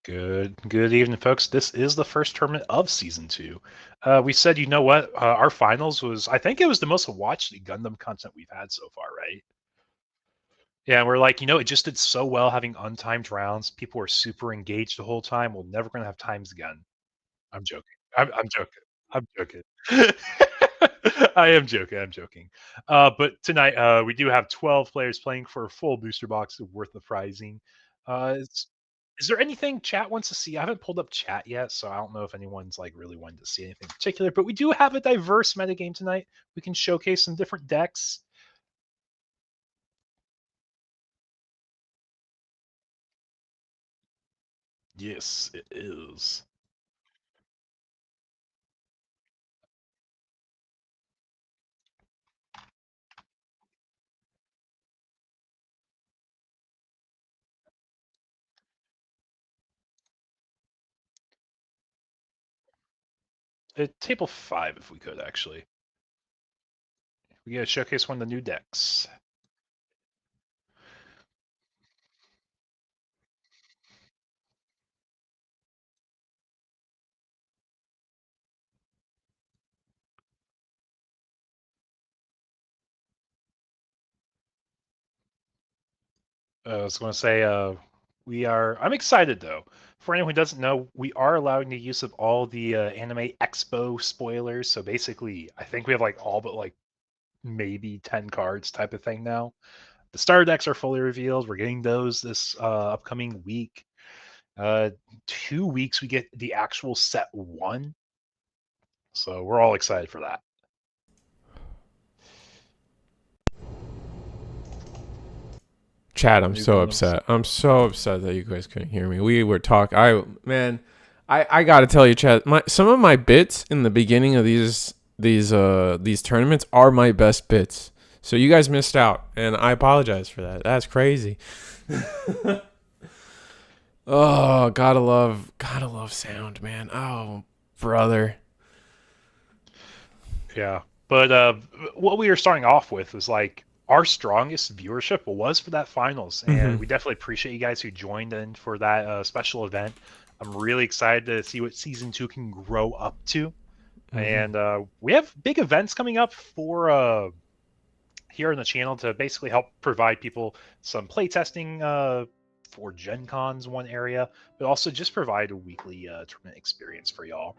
Good evening, folks. This is the first tournament of season two. We said, you know what? Our finals was, I think it was the most watched Gundam content we've had so far, right? Yeah, and we're like, it just did so well having untimed rounds. People were super engaged the whole time. We're never going to have times again. I'm joking. I'm joking. I'm joking. I am joking. I'm joking. But tonight, we do have 12 players playing for a full booster box worth of prizing. Is there anything chat wants to see? I haven't pulled up chat yet, so I don't know if anyone's like really wanting to see anything in particular. But we do have a diverse metagame tonight. We can showcase some different decks. Yes, it is. Table 5, if we could actually. We gotta showcase one of the new decks. I was going to say, we are. I'm excited though. For anyone who doesn't know, we are allowing the use of all the Anime Expo spoilers. So basically, I think we have like all but like maybe 10 cards type of thing now. The starter decks are fully revealed. We're getting those this upcoming week. 2 weeks we get the actual set one. So we're all excited for that. Chad, I'm New so Gundams. upset. I'm so upset that you guys couldn't hear me. We were talking. I gotta tell you, Chad. Some of my bits in the beginning of these tournaments are my best bits. So you guys missed out, and I apologize for that. That's crazy. Oh, gotta love sound, man. Oh, brother. Yeah. But what we were starting off with was like our strongest viewership was for that finals. And Mm-hmm. we definitely appreciate you guys who joined in for that special event. I'm really excited to see what season two can grow up to. Mm-hmm. And we have big events coming up for here on the channel to basically help provide people some playtesting for Gen Cons, one area, but also just provide a weekly tournament experience for y'all.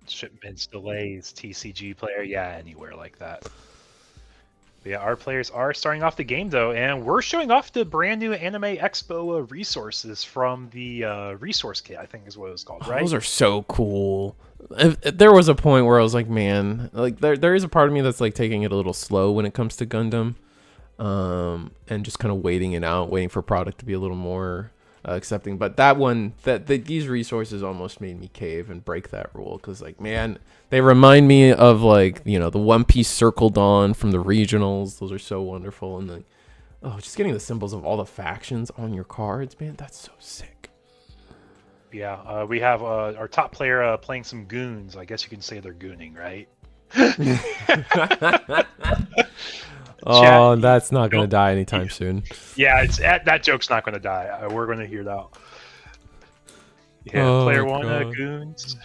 Shipments, delays, TCG player, yeah, anywhere like that. But yeah, our players are starting off the game though, and we're showing off the brand new Anime Expo resources from the resource kit, I think is what it was called, Oh, right? those are so cool. There was a point where I was like, man, like there is a part of me that's like taking it a little slow when it comes to Gundam, and just kind of waiting it out, waiting for product to be a little more accepting. But that one, these resources almost made me cave and break that rule because, like, man, they remind me of like the One Piece Circle Dawn from the regionals. Those are so wonderful, and like, oh, just getting the symbols of all the factions on your cards, man, that's so sick. Yeah, we have our top player playing some goons. I guess you can say they're gooning, right? Chat, Oh, that's not gonna don't, die anytime soon. yeah, it's that joke's not going to die. We're going to hear that. Yeah, player Oh one god. goons.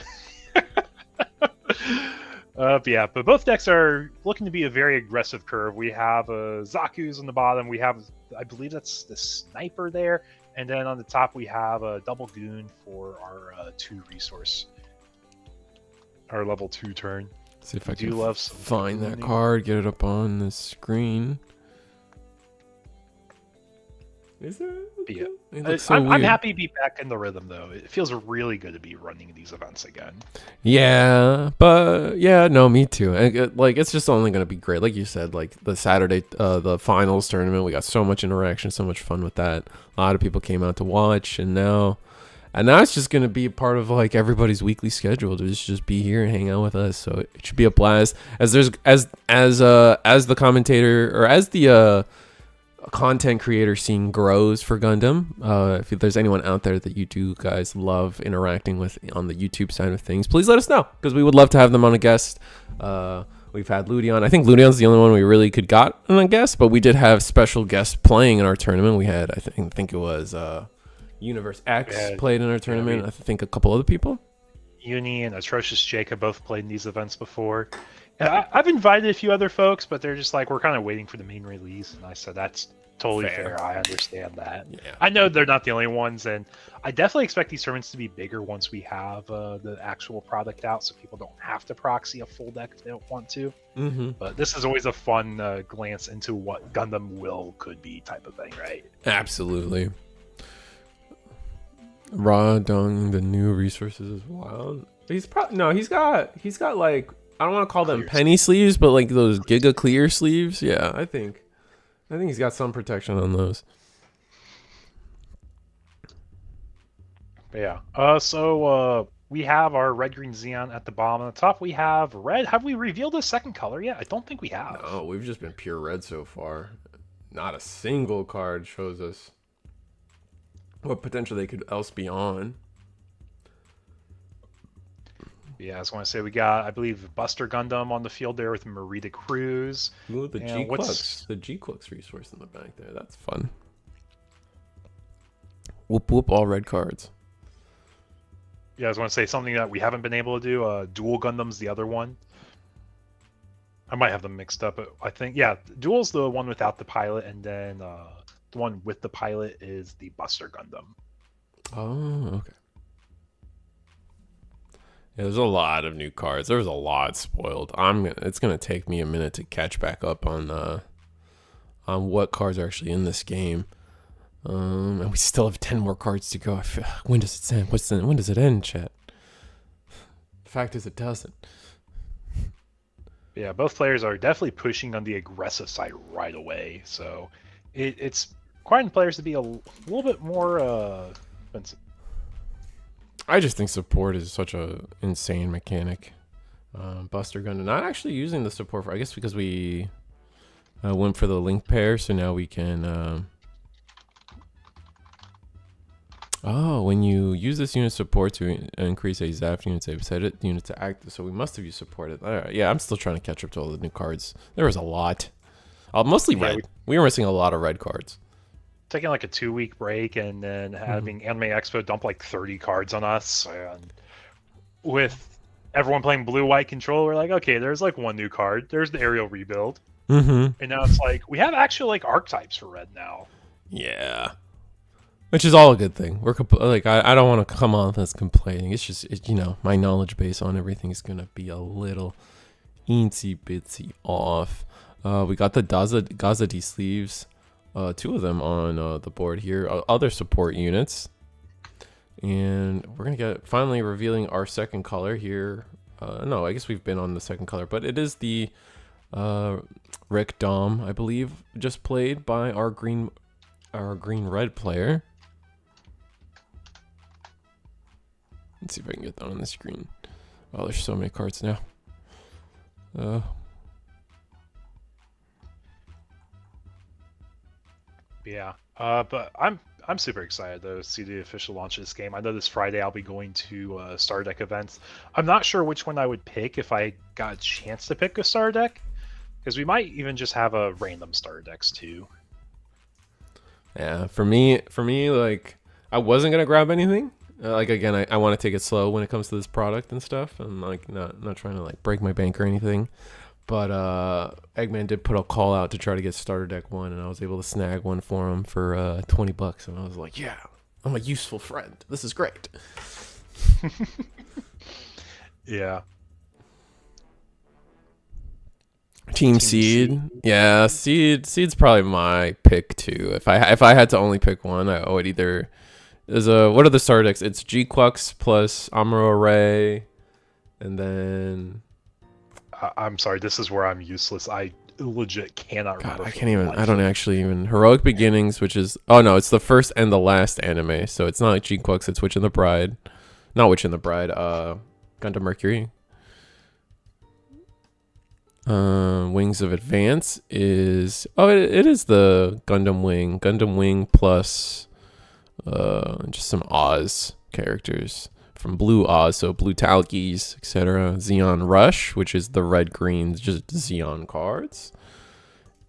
But yeah, but both decks are looking to be a very aggressive curve. We have Zaku's on the bottom. We have, I believe that's the sniper there, and then on the top we have a double goon for our two resource, our level 2 turn. See if We I can do love some find that gooning. card, get it up on the screen. Is it? But yeah, It looks so I'm weird. happy to be back in the rhythm though. It feels really good to be running these events again. Yeah, but yeah, no, me too. Like, it's just only gonna be great, like you said. Like the Saturday, the finals tournament, we got so much interaction, so much fun with that. A lot of people came out to watch, and now it's just gonna be a part of like everybody's weekly schedule to just be here and hang out with us. So it should be a blast. As there's as the commentator or as the content creator scene grows for Gundam. If there's anyone out there that you do guys love interacting with on the YouTube side of things, please let us know, because we would love to have them on a guest. We've had Ludion. I think Ludion's the only one we really could got on a guest, but we did have special guests playing in our tournament. We had, I think it was Universe X played in our tournament. I think a couple other people. Uni and Atrocious Jacob both played in these events before. I've invited a few other folks, but they're just like, we're kind of waiting for the main release. And I said, that's totally fair. I understand that. Yeah. I know they're not the only ones, and I definitely expect these tournaments to be bigger once we have the actual product out, so people don't have to proxy a full deck if they don't want to. Mm-hmm. But this is always a fun glance into what Gundam could be type of thing, right? Absolutely. Raw Dung, the new resources is wild. He's got like, I don't want to call them penny sleeves, but like those Giga Clear sleeves. Yeah, I think he's got some protection on those. Yeah. So we have our red green Xeon at the bottom. On the top we have red. Have we revealed a second color yet? I don't think we have. No, we've just been pure red so far. Not a single card shows us what potential they could else be on. Yeah, I just want to say we got, I believe, Buster Gundam on the field there with Marita Cruz. Ooh, the G-Clux resource in the back there. That's fun. Whoop whoop, all red cards. Yeah, I was want to say something that we haven't been able to do. Dual Gundam's the other one. I might have them mixed up, but I think, yeah, Dual's the one without the pilot, and then the one with the pilot is the Buster Gundam. Oh, okay. Yeah, there's a lot of new cards. There's a lot spoiled. It's gonna take me a minute to catch back up on what cards are actually in this game. And we still have 10 more cards to go. When does it end? When does it end, chat? The fact is, it doesn't. Yeah, both players are definitely pushing on the aggressive side right away. So it's requiring players to be a little bit more offensive. I just think support is such a insane mechanic. Buster Gundam not actually using the support for, I guess, because we went for the link pair, so now we can. When you use this unit support to increase a Zap unit save, set it unit to active. So we must have used supported. All right, yeah, I'm still trying to catch up to all the new cards. There was a lot, mostly red. We were missing a lot of red cards. Taking like a 2-week break and then having Anime Expo dump like 30 cards on us, and with everyone playing blue-white control, we're like, okay, there's like one new card. There's the aerial rebuild, and now it's like we have actual like archetypes for red now. Yeah, which is all a good thing. We're like, I don't want to come on as complaining. It's just my knowledge base on everything is gonna be a little eensy bitsy off. We got the Gazadi sleeves. 2 of them on the board here, other support units, and we're gonna get finally revealing our second color here. No, I guess we've been on the second color, but it is the Rick Dom, I believe, just played by our green red player. Let's see if I can get that on the screen. Oh, there's so many cards now. Yeah, but I'm super excited to see the official launch of this game. I know this Friday I'll be going to Star Deck events. I'm not sure which one I would pick if I got a chance to pick a Star Deck, because we might even just have a random Star Decks too. Yeah, for me, like, I wasn't gonna grab anything. Like, again, I want to take it slow when it comes to this product and stuff. I'm like not trying to like break my bank or anything. But Eggman did put a call out to try to get Starter Deck 1, and I was able to snag one for him for $20. And I was like, yeah, I'm a useful friend. This is great. Yeah. Team Seed. Yeah, Seed's probably my pick too. If I had to only pick one, I would either what are the starter decks? It's G-Quux plus Amuro Ray, and then I'm sorry, this is where I'm useless. I legit cannot remember. I can't even. I don't actually even. Heroic Beginnings, which is no, it's the first and the last anime, so it's not like G-Quux. It's Witch and the Bride, not Witch and the Bride. Gundam Mercury. Wings of Advance is it is the Gundam Wing plus just some Oz characters from Blue Oz, so Blue Talkies, etc. Xeon Rush, which is the red green just Xeon cards.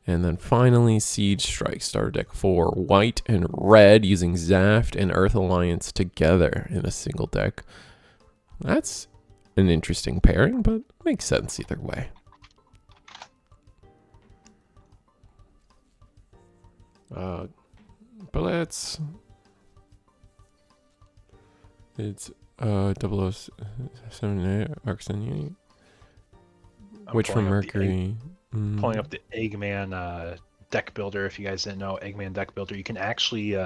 And then finally Siege Strike starter deck for white and red using Zaft and Earth Alliance together in a single deck. That's an interesting pairing, but makes sense either way. Bullets. It's 0078 Arcsen, Witch from Mercury. Pulling up the Eggman deck builder. If you guys didn't know, Eggman deck builder, you can actually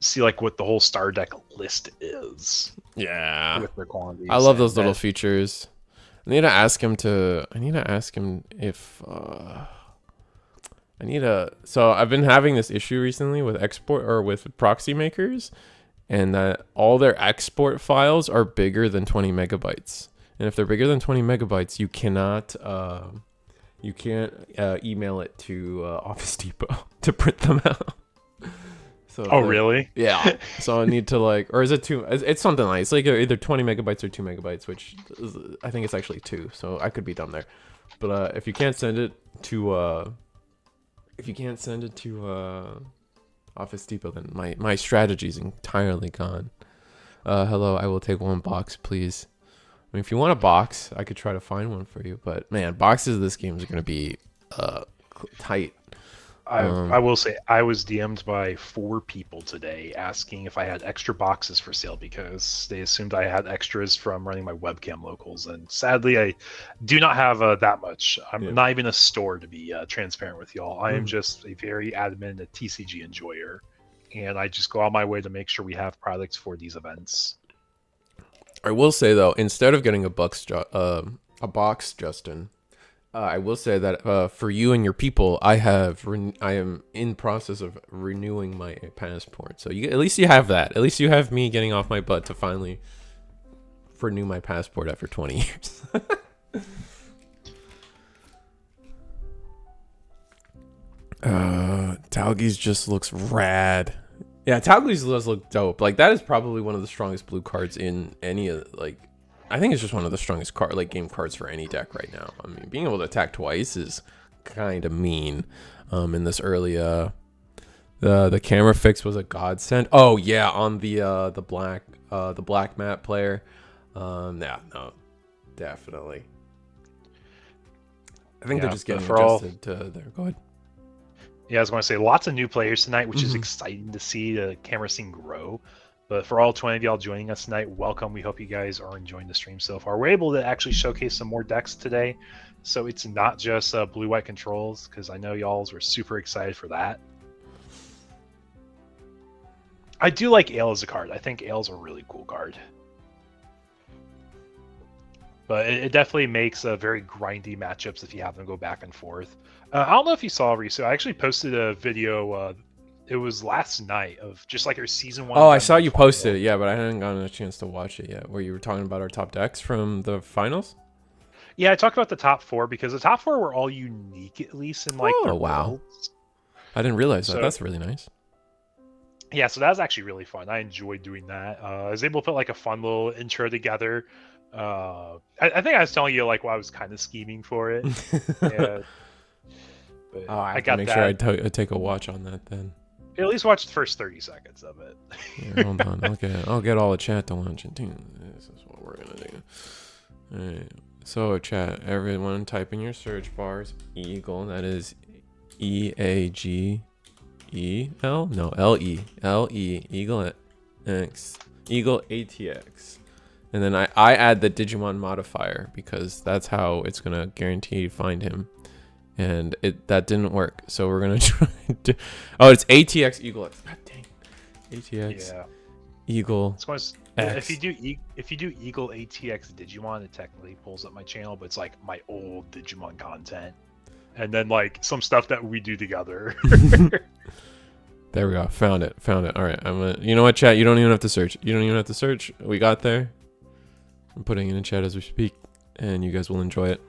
see like what the whole star deck list is. Yeah, with their quantities. I love those little features. I need to ask him if so I've been having this issue recently with export or with proxy makers, and that all their export files are bigger than 20 megabytes. And if they're bigger than 20 megabytes, you can't email it to Office Depot to print them out. So really? Yeah. So I need to or is it 2? It's something like it's like either 20 megabytes or 2 megabytes, which is, I think it's actually 2. So I could be dumb there. But if you can't send it to Office Depot, then my strategy is entirely gone. Hello, I will take 1 box, please. I mean, if you want a box, I could try to find one for you. But man, boxes of this game is going to be tight. I will say I was DM'd by 4 people today asking if I had extra boxes for sale because they assumed I had extras from running my webcam locals, and sadly I do not have that much. I'm not even a store, to be transparent with y'all. I am just a very adamant TCG enjoyer, and I just go out my way to make sure we have products for these events. I will say though, instead of getting a box, Justin, I will say that for you and your people, I am in process of renewing my passport. So at least you have that. At least you have me getting off my butt to finally renew my passport after 20 years. Talgies just looks rad. Yeah, Talgies does look dope. Like that is probably one of the strongest blue cards in any of I think it's just one of the strongest game cards for any deck right now. I mean, being able to attack twice is kind of mean. In this early, the camera fix was a godsend. Oh yeah, on the black map player. Yeah, no, definitely. I think they're just getting adjusted to there. Go ahead. Yeah, I was going to say lots of new players tonight, which is exciting to see the camera scene grow. But for all 20 of y'all joining us tonight, welcome. We hope you guys are enjoying the stream so far. We're able to actually showcase some more decks today. So it's not just blue-white controls, because I know y'all were super excited for that. I do like Ale as a card. I think Ale's a really cool card. But it definitely makes very grindy matchups if you have them go back and forth. I don't know if you saw, Riso. I actually posted a video it was last night of just like our season 1. Oh, I saw you posted it, yeah, but I hadn't gotten a chance to watch it yet. Where you were talking about our top decks from the finals? Yeah, I talked about the top 4 because the top 4 were all unique, at least in their worlds. I didn't realize that. That's really nice. Yeah, so that was actually really fun. I enjoyed doing that. I was able to put a fun little intro together. I think I was telling you why I was kind of scheming for it. Yeah, I got to make sure I take a watch on that then. At least watch the first 30 seconds of it. Yeah, hold on, I'll get all the chat to watch it. This is what we're gonna do. All right. So chat, everyone, type in your search bars Eagle. That is EAGEL. No, LE Eagle X Eagle ATX. And then I add the Digimon modifier because that's how it's going to guarantee find him. And that didn't work. So we're going to try to... Oh, it's ATX Eagle X. God dang. ATX Eagle X. If you do Eagle ATX Digimon, it technically pulls up my channel, but it's like my old Digimon content. And then like some stuff that we do together. There we go. Found it. All right. You know what, chat? You don't even have to search. We got there. I'm putting it in chat as we speak, and you guys will enjoy it.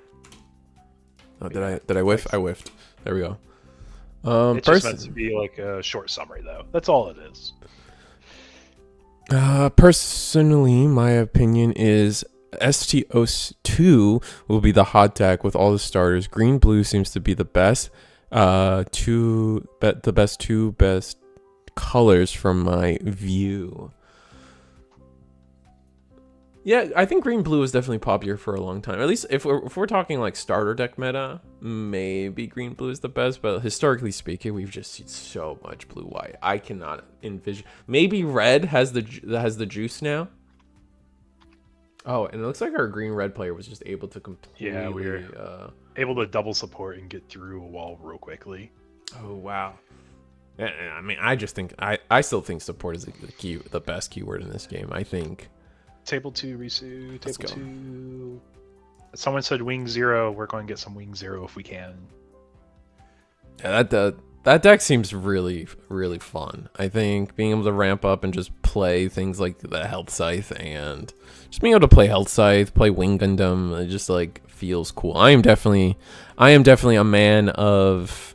Oh, did I whiff? I whiffed. There we go. It's just meant to be like a short summary, though. That's all it is. Personally, my opinion is STOS 2 will be the hot deck with all the starters. Green blue seems to be the best. The two best colors from my view. Yeah, I think green blue is definitely popular for a long time. At least if we're talking like starter deck meta, maybe green blue is the best. But historically speaking, we've just seen so much blue white. I cannot envision. Maybe red has the juice now. Oh, and it looks like our green red player was just able to completely. Yeah, we were able to double support and get through a wall real quickly. Oh wow. I mean, I just think I still think support is the best keyword in this game. I think. Table 2, Risu. Table 2. Someone said Wing 0. We're going to get some Wing 0 if we can. Yeah, that deck seems really, really fun. I think being able to ramp up and just play things like the Health Scythe and just being able to play Health Scythe, play Wing Gundam, it just like feels cool. I am definitely a man of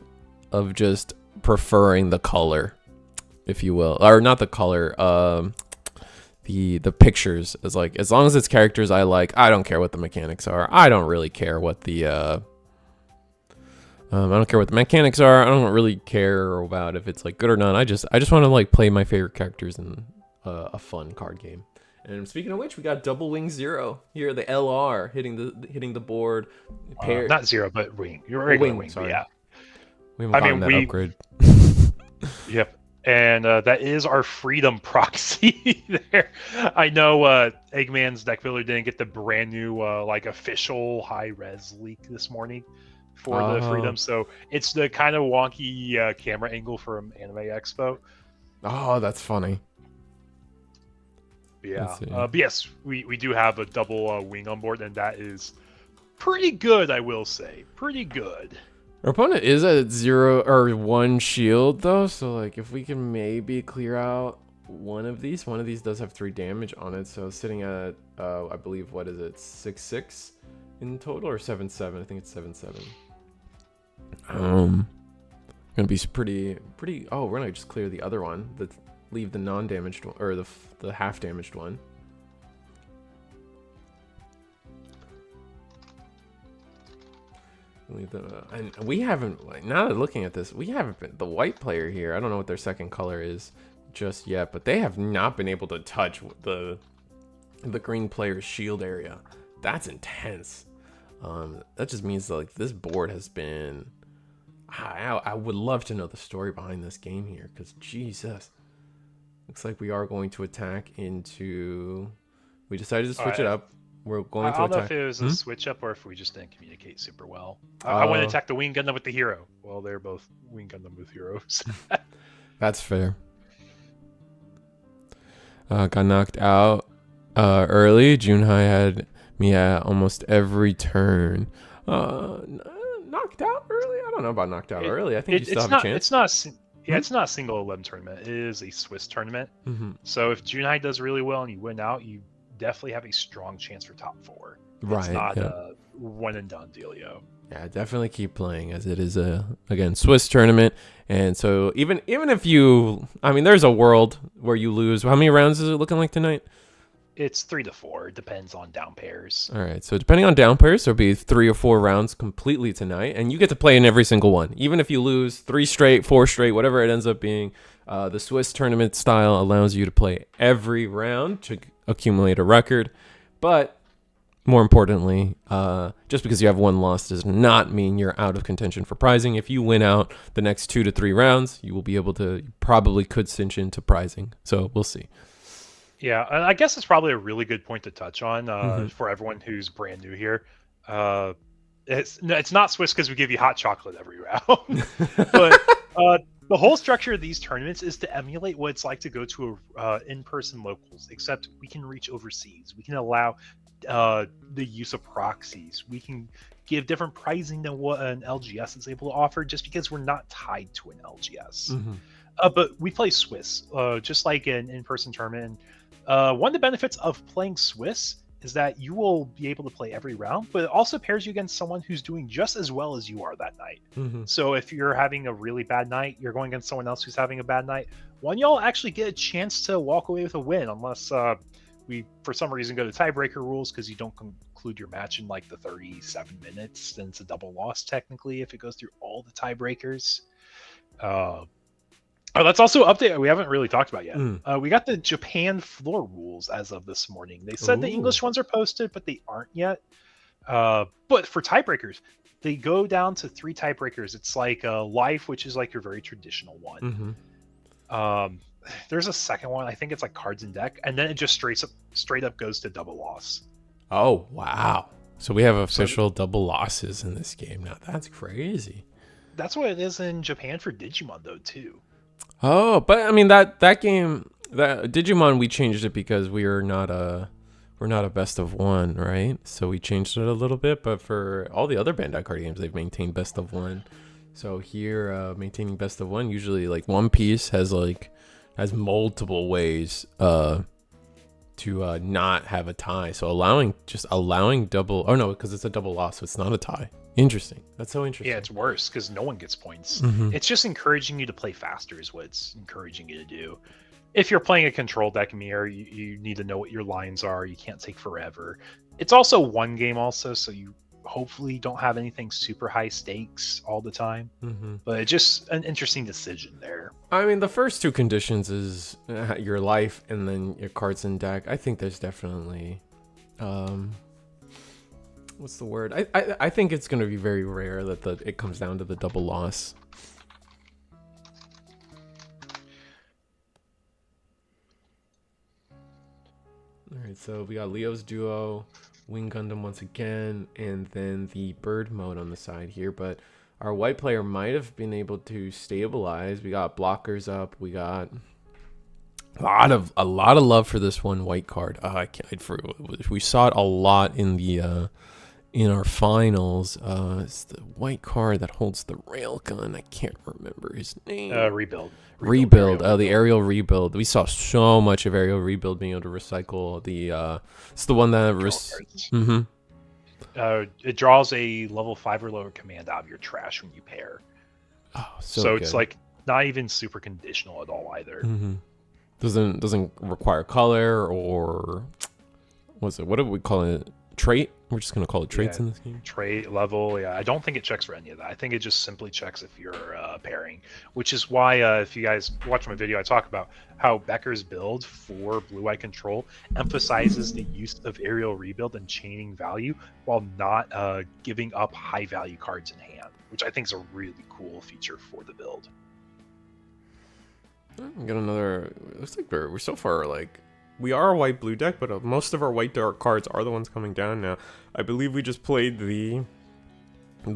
just preferring the color, if you will, or not the color. The pictures is like, as long as it's characters I like, I don't care what the mechanics are. I don't really care what the I don't care what the mechanics are. I don't really care about if it's like good or not. I just want to like play my favorite characters in a fun card game. And speaking of which, we got double Wing 0 here. The LR hitting the board. Not 0, but Wing. You're regular Wing. Sorry. Yeah. We haven't gotten that upgrade. Yep. And that is our Freedom proxy there. I know Eggman's deck builder didn't get the brand new like official high res leak this morning for the Freedom, so it's the kind of wonky camera angle from Anime Expo. Oh, that's funny. Yeah, but yes, we do have a double Wing on board, and that is pretty good, I will say. Pretty good. Our opponent is at 0 or 1 shield though, so like if we can maybe clear out one of these does have 3 damage on it, so sitting at I believe, what is it, 6/6 in total, or 7/7? I think it's 7/7. Gonna be pretty. Oh, we're gonna just clear the other one, leave the non-damaged one, or the half damaged one. And we haven't, like, now that looking at this, we haven't been, the white player here, I don't know what their second color is just yet, but they have not been able to touch the green player's shield area. That's intense. That just means that, like, this board has been, I would love to know the story behind this game here, because Jesus, looks like we are going to attack into, we decided to switch it up. We're going to attack. I don't know if it was a switch up or if we just didn't communicate super well. I want to attack the Wing Gundam with the hero. Well, they're both Wing Gundam with heroes. That's fair. Got knocked out early. Junhai had me at almost every turn. Knocked out early? I don't know about knocked out early. I think you still have a chance. It's not a single 11 tournament. It is a Swiss tournament. So if Junhai does really well and you win out, you definitely have a strong chance for top 4. Right. It's not a one and done dealio. Yeah, definitely keep playing, as it is a, again, Swiss tournament. And so even if you, I mean, there's a world where you lose. How many rounds is it looking like tonight? It's 3 to 4. It depends on down pairs. All right. So depending on down pairs, there'll be 3 or 4 rounds completely tonight, and you get to play in every single one. Even if you lose 3 straight, 4 straight, whatever it ends up being, the Swiss tournament style allows you to play every round to accumulate a record. But more importantly, just because you have 1 loss does not mean you're out of contention for prizing. If you win out the next 2 to 3 rounds, you will be able to, you probably could cinch into prizing. So we'll see. Yeah, I guess it's probably a really good point to touch on Mm-hmm. for everyone who's brand new here. Uh, it's not Swiss because we give you hot chocolate every round, but the whole structure of these tournaments is to emulate what it's like to go to a in-person locals. Except we can reach overseas. We can allow the use of proxies. We can give different pricing than what an LGS is able to offer, just because we're not tied to an LGS. Mm-hmm. But we play Swiss, just like an in-person tournament. One of the benefits of playing Swiss is that you will be able to play every round, but it also pairs you against someone who's doing just as well as you are that night. Mm-hmm. So if you're having a really bad night, you're going against someone else who's having a bad night. One, y'all actually get a chance to walk away with a win, unless we, for some reason, go to tiebreaker rules because you don't conclude your match in like the 37 minutes. Then it's a double loss technically if it goes through all the tiebreakers. Oh, that's also an update we haven't really talked about yet. We got the Japan floor rules as of this morning. They said the English ones are posted, but they aren't yet. But for tiebreakers, they go down to 3 tiebreakers. It's like life, which is like your very traditional one. Mm-hmm. There's a second one. I think it's like cards and deck, and then it just straight up goes to double loss. Oh wow! So we have official double losses in this game now. That's crazy. That's what it is in Japan for Digimon, though, too. Oh, but I mean that game, that Digimon, we changed it because we're not a best of one, right? So we changed it a little bit. But for all the other Bandai card games, they've maintained best of one. So here, maintaining best of one, usually like One Piece has multiple ways to not have a tie. So allowing double. Oh no, because it's a double loss, so it's not a tie. Interesting. That's so interesting. Yeah, it's worse because no one gets points. Mm-hmm. It's just encouraging you to play faster is what it's encouraging you to do. If you're playing a control deck mirror, you need to know what your lines are. You can't take forever. It's also one game also, so you hopefully don't have anything super high stakes all the time. Mm-hmm. But it's just an interesting decision there. I mean, the first 2 conditions is your life and then your cards in deck. I think there's definitely... what's the word? I think it's going to be very rare that it comes down to the double loss. All right, so we got Leo's Duo, Wing Gundam once again, and then the bird mode on the side here. But our white player might have been able to stabilize. We got blockers up. We got a lot of love for this one white card. We saw it a lot in the in our finals. It's the white card that holds the railgun. I can't remember his name. Rebuild. The aerial rebuild. We saw so much of aerial rebuild being able to recycle the. It's the one that. It draws a level 5 or lower command out of your trash when you pair. Oh, so it's like not even super conditional at all either. Mm-hmm. Doesn't require color or what's it? What do we call it? Trait? We're just gonna call it traits in this game. Trait level, yeah. I don't think it checks for any of that. I think it just simply checks if you're pairing, which is why if you guys watch my video, I talk about how Becker's build for blue-eye control emphasizes the use of aerial rebuild and chaining value while not giving up high-value cards in hand, which I think is a really cool feature for the build. We got another. Looks like we're so far like. We are a white-blue deck, but most of our white dark cards are the ones coming down now. I believe we just played the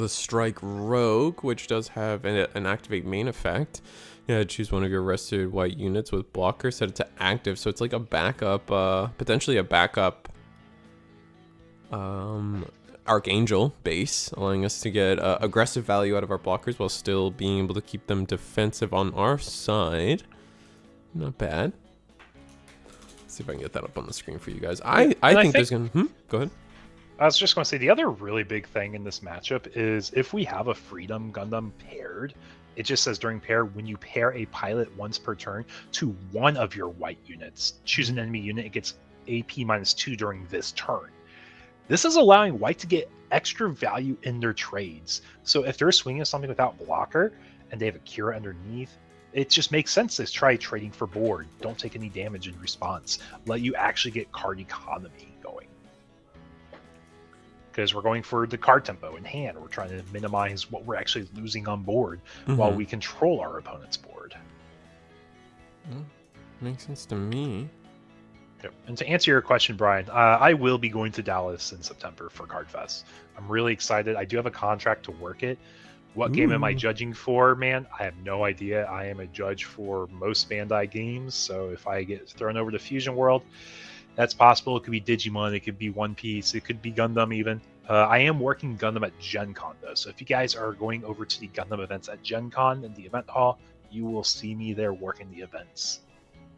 Strike Rogue, which does have an activate main effect. Yeah, choose one of your rested white units with blocker, set it to active. So it's like a backup, potentially a backup Archangel base, allowing us to get aggressive value out of our blockers while still being able to keep them defensive on our side. Not bad. See if I can get that up on the screen for you guys. I think there's gonna go ahead. I was just going to say the other really big thing in this matchup is if we have a Freedom Gundam paired, it just says during pair, when you pair a pilot once per turn to one of your white units, choose an enemy unit, it gets AP -2 during this turn. This is allowing white to get extra value in their trades. So if they're swinging something without blocker and they have a Kira underneath, it just makes sense to try trading for board. Don't take any damage in response. Let you actually get card economy going. Because we're going for the card tempo in hand. We're trying to minimize what we're actually losing on board while we control our opponent's board. Makes sense to me. Yep. And to answer your question, Brian, I will be going to Dallas in September for Card Fest. I'm really excited. I do have a contract to work it. What game am I Ooh. judging for, man? I have no idea. I am a judge for most Bandai games, so if I get thrown over to Fusion World, that's possible. It could be Digimon, it could be One Piece, it could be Gundam even. I am working Gundam at Gen Con though, so if you guys are going over to the Gundam events at Gen Con in the event hall, you will see me there working the events.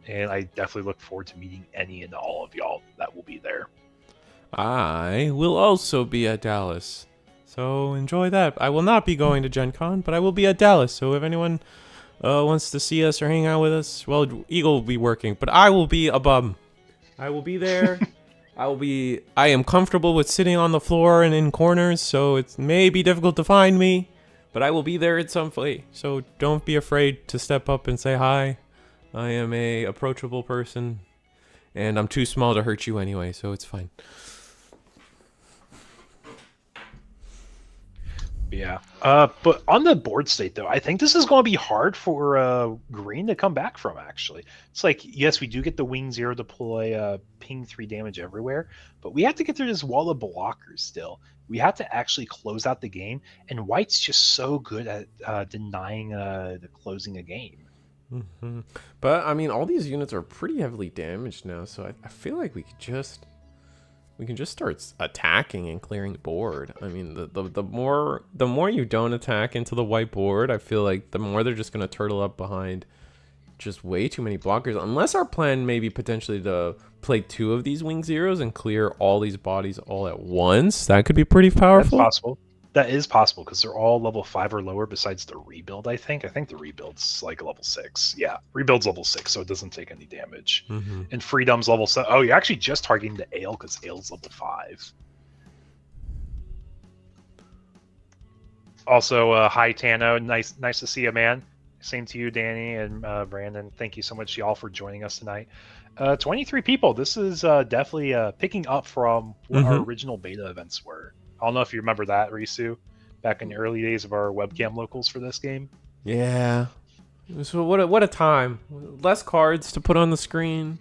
And I definitely look forward to meeting any and all of y'all that will be there. I will also be at Dallas. So enjoy that. I will not be going to Gen Con, but I will be at Dallas. So if anyone wants to see us or hang out with us, well, Eagle will be working, but I will be a bum. I will be there. I am comfortable with sitting on the floor and in corners, so it may be difficult to find me, but I will be there at some way. So don't be afraid to step up and say hi. I am a approachable person, and I'm too small to hurt you anyway, so it's fine. Yeah. But on the board state, though, I think this is going to be hard for Green to come back from, actually. It's like, yes, we do get the Wing Zero deploy ping 3 damage everywhere, but we have to get through this wall of blockers still. We have to actually close out the game, and White's just so good at denying the closing a game. Mm-hmm. But, I mean, all these units are pretty heavily damaged now, so I feel like we can just start attacking and clearing board. I mean, the more you don't attack into the white board, I feel like the more they're just gonna turtle up behind just way too many blockers. Unless our plan maybe potentially to play 2 of these Wing Zeros and clear all these bodies all at once, that could be pretty powerful. That's possible. That is possible because they're all level 5 or lower besides the rebuild, I think. I think the rebuild's like level 6. Yeah, rebuild's level 6, so it doesn't take any damage. Mm-hmm. And freedom's level 7. Oh, you're actually just targeting the Ale because Ale's level 5. Also, hi Tano. Nice to see you, man. Same to you, Danny and Brandon. Thank you so much, y'all, for joining us tonight. 23 people. This is definitely picking up from what our original beta events were. I don't know if you remember that, Risu, back in the early days of our webcam locals for this game. Yeah. So what a time. Less cards to put on the screen.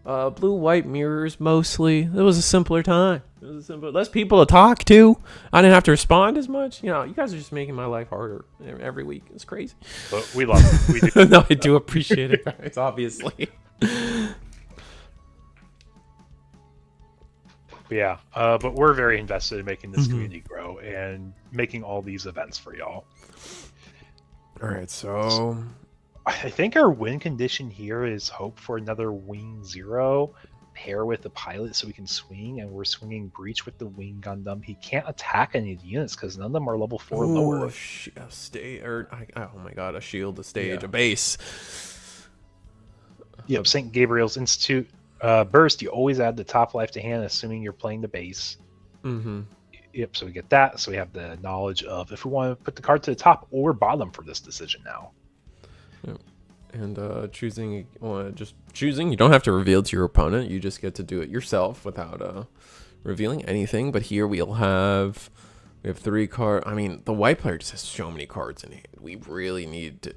Blue-white mirrors mostly. It was a simpler time. Less people to talk to. I didn't have to respond as much. You know, you guys are just making my life harder every week. It's crazy. But we love it. We do. No, I do appreciate it, guys, obviously. Yeah, but we're very invested in making this community grow and making all these events for y'all. All right, so I think our win condition here is hope for another Wing Zero, pair with the pilot so we can swing, and we're swinging Breach with the Wing Gundam. He can't attack any of the units because none of them are level 4 or lower. A my god, a shield, a stage, a base. Yep, St. Gabriel's Institute. Burst, you always add the top life to hand, assuming you're playing the base. Mm-hmm. Yep, so we get that. So we have the knowledge of if we want to put the card to the top or bottom for this decision now. Yep. And choosing, you don't have to reveal to your opponent. You just get to do it yourself without revealing anything. But here we have 3 cards. I mean, the white player just has so many cards in hand. We really need to.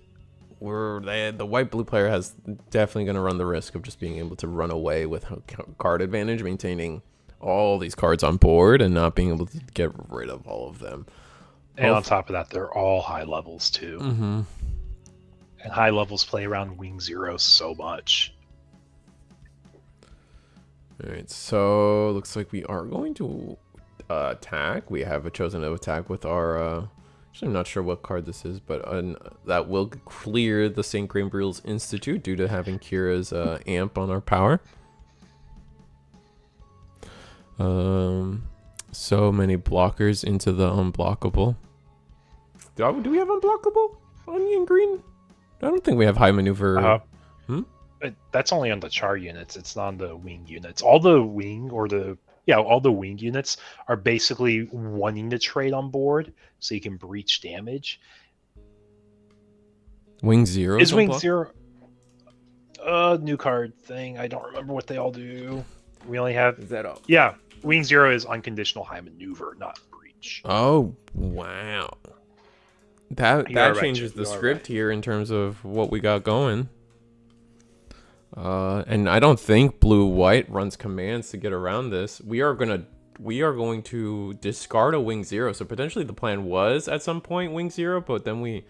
The white-blue player has definitely going to run the risk of just being able to run away with card advantage, maintaining all these cards on board and not being able to get rid of all of them. And on top of that, they're all high levels too. Mm-hmm. And high levels play around Wing Zero so much. All right, so looks like we are going to attack. We have chosen to attack with our... Actually, I'm not sure what card this is, but that will clear the St. Gabriel's Institute due to having Kira's amp on our power. So many blockers into the unblockable. Do we have unblockable on green? I don't think we have high maneuver. That's only on the char units. It's not on the wing units. All the wing all the wing units are basically wanting to trade on board so you can breach damage. Wing Zero is Wing Zero new card thing. I don't remember what they all do. We only have is that all? Yeah, Wing Zero is unconditional high maneuver, not breach. Oh wow, that changes the script here in terms of what we got going. And I don't think blue-white runs commands to get around this. We are going to discard a wing 0. So potentially the plan was at some point wing 0, but then we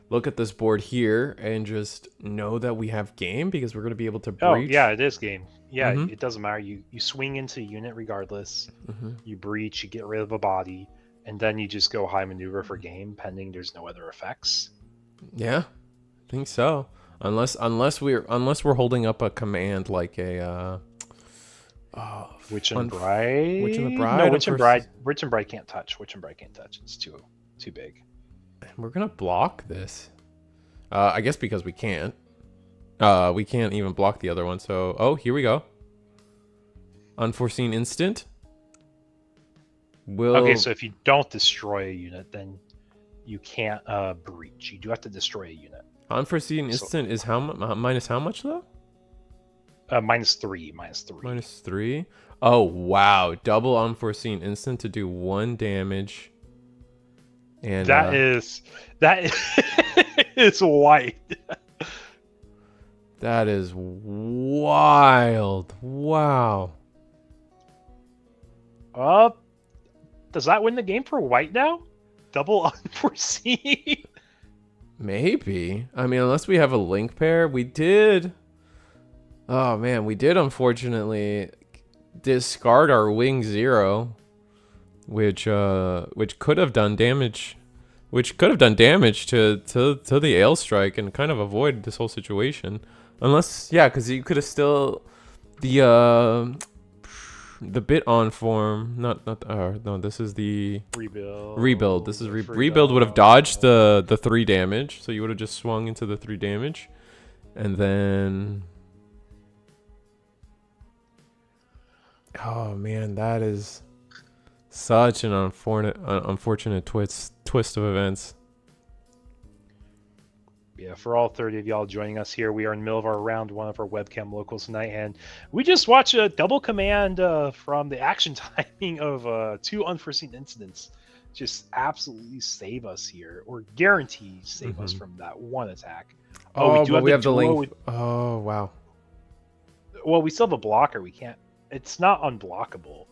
look at this board here and just know that we have game because we're going to be able to Oh, breach. yeah, it is game. Yeah, Mm-hmm. it doesn't matter. You swing into a unit regardless. Mm-hmm. You breach, you get rid of a body, and then you just go high maneuver for game, pending there's no other effects. Yeah, I think so. Unless we're holding up a command like a Witch and Bride. Witch and the Bride. No, Witch and Bride. Witch and Bride can't touch. Witch and Bride can't touch. It's too big. We're gonna block this. I guess because we can't. We can't even block the other one. So, oh, here we go. Unforeseen instant. Okay, so if you don't destroy a unit, then you can't breach. You do have to destroy a unit. Unforeseen instant is how minus how much though? -3. -3. Oh wow! Double unforeseen instant to do 1 damage. And that is it's white. That is wild. Wow. Does that win the game for white now? Double unforeseen. Maybe. I mean, unless we have a link pair, we did. Oh man, we did unfortunately discard our wing 0, which could have done damage, to the ale strike and kind of avoid this whole situation. Unless, yeah, because you could have still the bit on form. No, this is the rebuild. This is rebuild would have dodged the 3 damage, so you would have just swung into the 3 damage, and then. Oh man, that is such an unfortunate twist of events. Yeah, for all 30 of y'all joining us here, we are in the middle of our round 1 of our webcam locals tonight, and we just watched a double command from the action timing of 2 unforeseen incidents just absolutely save us here, or guarantee save us from that 1 attack. Oh, we have the link. Oh, wow. Well, we still have a blocker. We can't. It's not unblockable.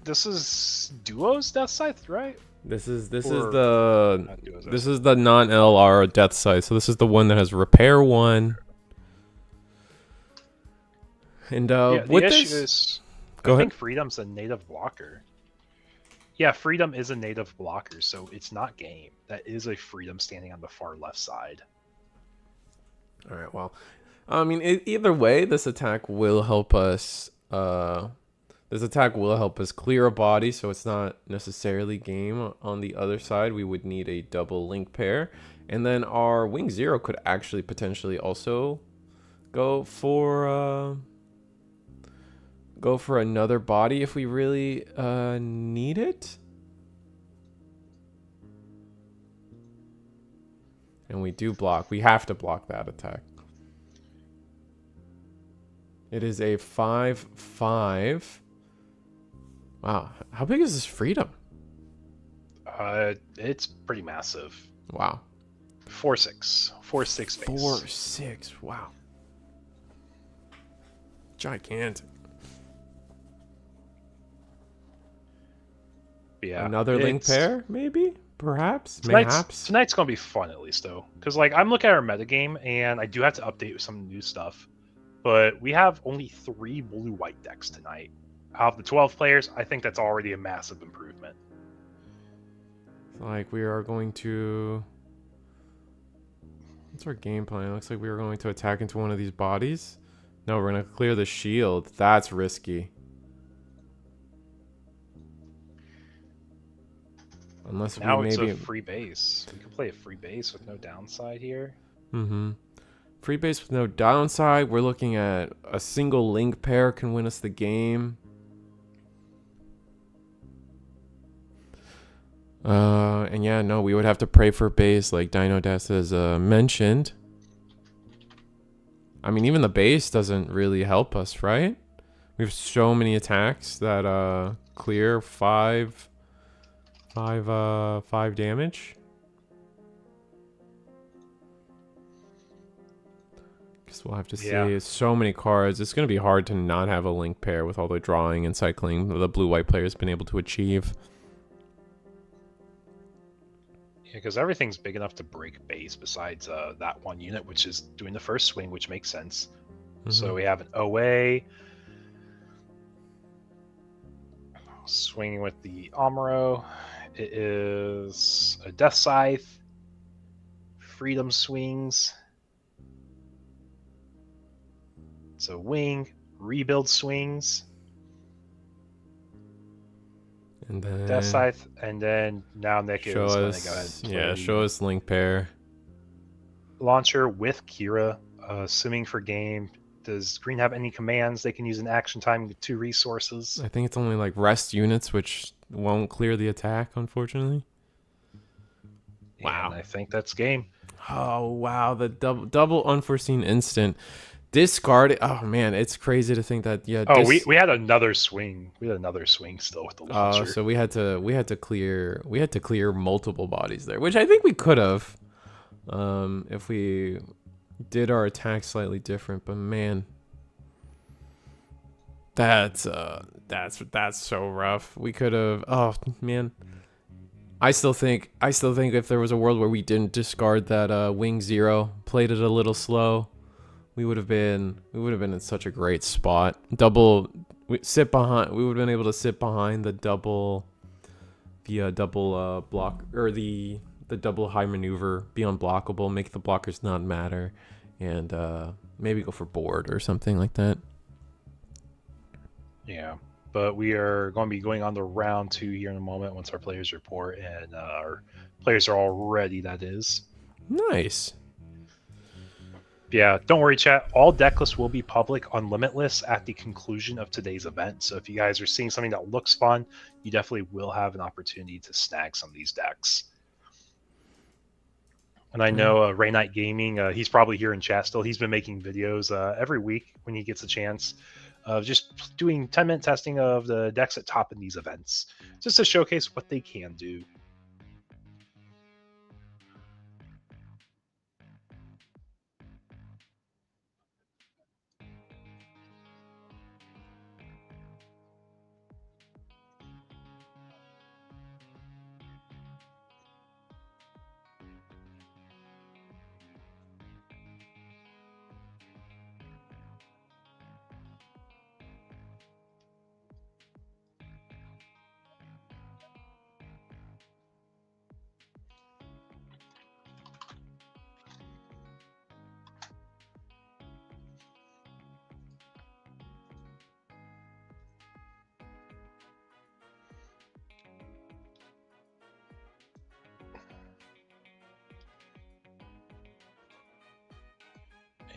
This is Duo's Death Scythe, right? This is the non-LR Death Scythe. So this is the one that has repair 1. And yeah, with issue this, is, I think Freedom's a native blocker. Yeah, Freedom is a native blocker, so it's not game. That is a Freedom standing on the far left side. All right. Well, I mean, either way, this attack will help us. Clear a body, so it's not necessarily game. On the other side, we would need a double link pair, and then our wing 0 could actually potentially also go for another body if we really need it. And we do block. We have to block that attack. It is a 5/5. Wow, how big is this Freedom? It's pretty massive. Wow. 4/6 base. 4/6. Wow. Gigantic. Yeah. Another link pair, maybe, perhaps, mayhaps. Tonight's gonna be fun at least though, because like I'm looking at our metagame and I do have to update some new stuff, but we have only 3 blue-white decks tonight. Out of the 12 players, I think that's already a massive improvement. Like we are going to. What's our game plan? It looks like we are going to attack into one of these bodies. No, we're gonna clear the shield. That's risky. Unless now we maybe it's a free base. We could play a free base with no downside here. Free base with no downside. We're looking at a single link pair can win us the game. And yeah, no, we would have to pray for base like Dino Death has mentioned. I mean, even the base doesn't really help us, right? We have so many attacks that clear 5 damage. Guess we'll have to see. Yeah. So many cards. It's going to be hard to not have a link pair with all the drawing and cycling the blue-white player's been able to achieve. Yeah, because everything's big enough to break base besides that one unit, which is doing the first swing, which makes sense. So we have an OA. Swinging with the Amuro. It is a Death Scythe. Freedom Swings. So Wing. Rebuild Swings. And then Death Scythe. And then now Nick is going to go ahead and play show us link pair. Launcher with Kira. Swimming for game. Does green have any commands they can use in action time with 2 resources? I think it's only like rest units, which won't clear the attack, unfortunately. Wow. And I think that's game. Oh, wow. The double unforeseen instant. Discard. Oh, man. It's crazy to think that. Yeah. Oh, we had another swing. We had another swing still with the launcher. Oh, so we had to clear multiple bodies there, which I think we could have if we did our attack slightly different, but man, that's so rough. We could have. Oh man, I still think if there was a world where we didn't discard that wing 0, played it a little slow, we would have been in such a great spot. We would have been able to sit behind the double block, or the double high maneuver, be unblockable, make the blockers not matter, and maybe go for board or something like that. Yeah, but we are going to be going on to round 2 here in a moment once our players report, and our players are all ready, that is. Nice. Yeah, don't worry, chat. All deck lists will be public on Limitless at the conclusion of today's event. So if you guys are seeing something that looks fun, you definitely will have an opportunity to snag some of these decks. And I know Ray Knight Gaming, he's probably here in chat still. He's been making videos every week when he gets a chance of just doing 10-minute testing of the decks at top in these events, just to showcase what they can do.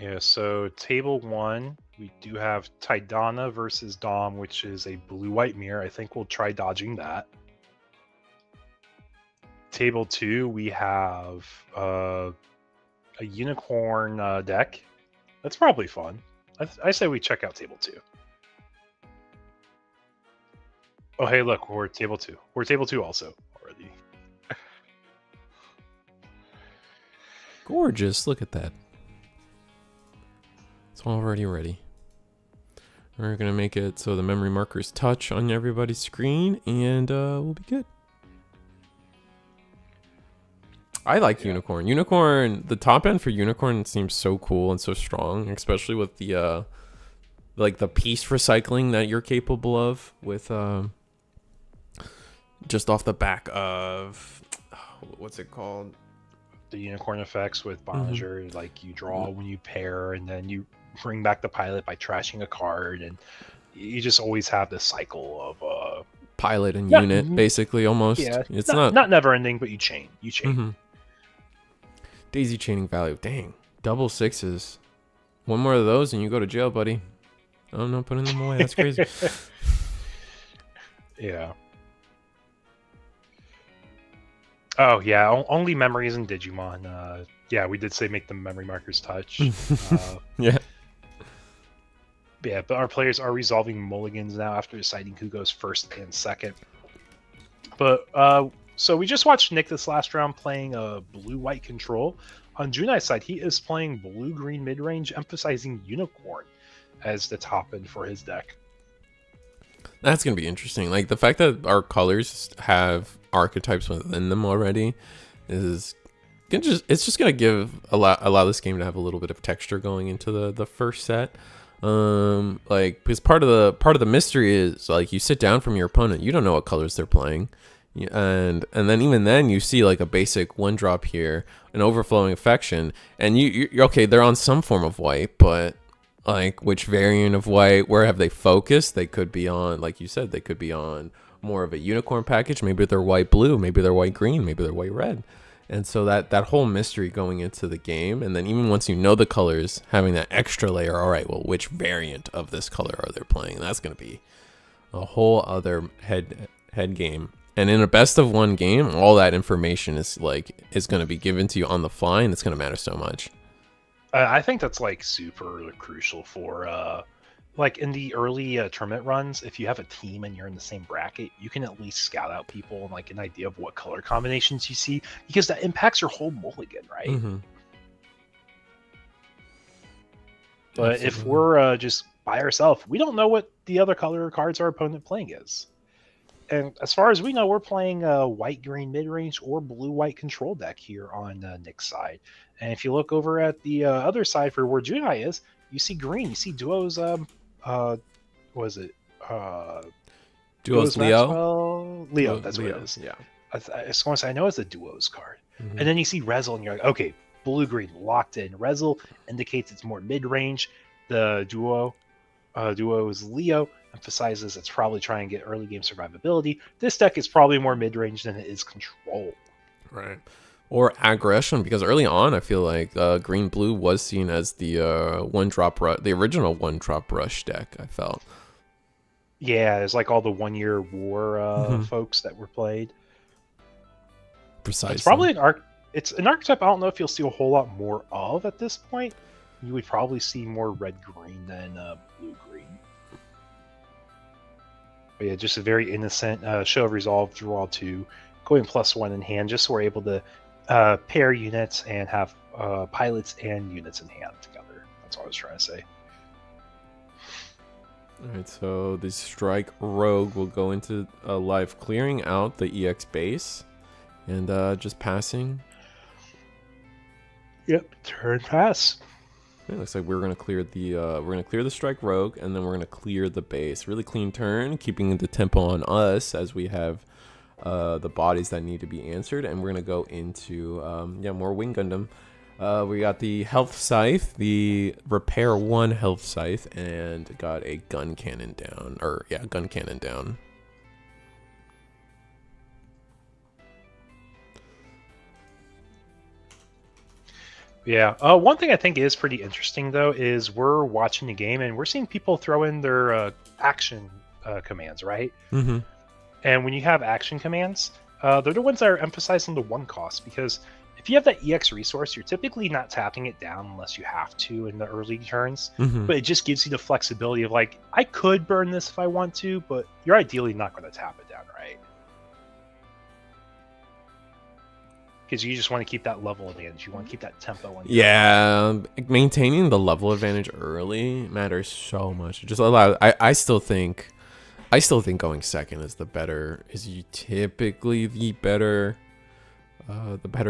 Yeah, so table 1, we do have Tidana versus Dom, which is a blue-white mirror. I think we'll try dodging that. Table 2, we have a unicorn deck. That's probably fun. I say we check out table 2. Oh, hey, look, we're table 2. We're table 2 also already. Gorgeous. Look at that. It's already ready. We're going to make it so the memory markers touch on everybody's screen, and we'll be good. I like Unicorn. Unicorn, the top end for Unicorn seems so cool and so strong, especially with the like the piece recycling that you're capable of with just off the back of what's it called? The unicorn effects with Bonjour, like you draw when you pair, and then you bring back the pilot by trashing a card, and you just always have this cycle of pilot and unit, basically, almost. Yeah, it's not never ending, but you chain. Daisy chaining value. Dang. Double 6s. One more of those and you go to jail, buddy. Oh, no, putting them away. That's crazy. Yeah. Oh, yeah. Only memories in Digimon. Yeah, we did say make the memory markers touch. Yeah. Yeah, but our players are resolving mulligans now after deciding who goes first and second. But so we just watched Nick this last round playing a blue-white control. On Junai's side, he is playing blue-green mid-range, emphasizing Unicorn as the top end for his deck. That's gonna be interesting. Like the fact that our colors have archetypes within them already is it's just gonna give allow this game to have a little bit of texture going into the first set. Like because part of the mystery is like you sit down from your opponent, you don't know what colors they're playing. And then even then you see like a basic 1-drop here, an overflowing affection, and you're okay, they're on some form of white, but like which variant of white, where have they focused? They could be on, like you said, they could be on more of a unicorn package. Maybe they're white blue, maybe they're white green, maybe they're white red. And so that whole mystery going into the game, and then even once you know the colors, having that extra layer, all right, well, which variant of this color are they playing? That's going to be a whole other head game. And in a best of one game, all that information is going to be given to you on the fly, and it's going to matter so much. I think that's like super crucial for like in the early tournament runs. If you have a team and you're in the same bracket, you can at least scout out people and like an idea of what color combinations you see, because that impacts your whole mulligan, right? Mm-hmm. But Absolutely. if we're just by ourselves, we don't know what the other color cards our opponent playing is. And as far as we know, we're playing a white-green mid-range or blue-white control deck here on Nick's side. And if you look over at the other side for where Junai is, you see green. You see Duo's, what is it? Duo's Leo? Maxwell? Leo, that's Leo. what it is. Yeah. I just want to say, I know it's a Duo's card. Mm-hmm. And then you see Rezel, and you're like, okay, blue-green, locked in. Rezel indicates it's more mid-range. The Duo is Leo, emphasizes it's probably trying to get early game survivability. This deck is probably more mid-range than it is control. Right. Or aggression, because early on I feel like green blue was seen as the the original 1-drop rush deck, I felt. Yeah, it's like all the 1-year war folks that were played. Precisely. It's probably it's an archetype I don't know if you'll see a whole lot more of at this point. You would probably see more red-green than blue-green. But yeah, just a very innocent show of resolve, draw 2, going +1 in hand, just so we're able to pair units and have pilots and units in hand together. That's what I was trying to say. Alright, so the Strike Rogue will go into live, clearing out the EX base and just passing. Yep, turn pass. It looks like we're gonna clear the Strike Rogue, and then we're gonna clear the base. Really clean turn, keeping the tempo on us as we have the bodies that need to be answered, and we're gonna go into more Wing Gundam. We got the Health Scythe, the Repair 1 Health Scythe, and got a gun cannon down. Gun cannon down. Yeah. One thing I think is pretty interesting, though, is we're watching the game and we're seeing people throw in their action commands, right? Mm-hmm. And when you have action commands, they're the ones that are emphasizing the 1 cost, because if you have that EX resource, you're typically not tapping it down unless you have to in the early turns. Mm-hmm. But it just gives you the flexibility of, like, I could burn this if I want to, but you're ideally not going to tap it down, right? Because you just want to keep that level advantage. You want to keep that tempo. Yeah, maintaining the level advantage early matters so much. It just allows. I still think going second is typically the better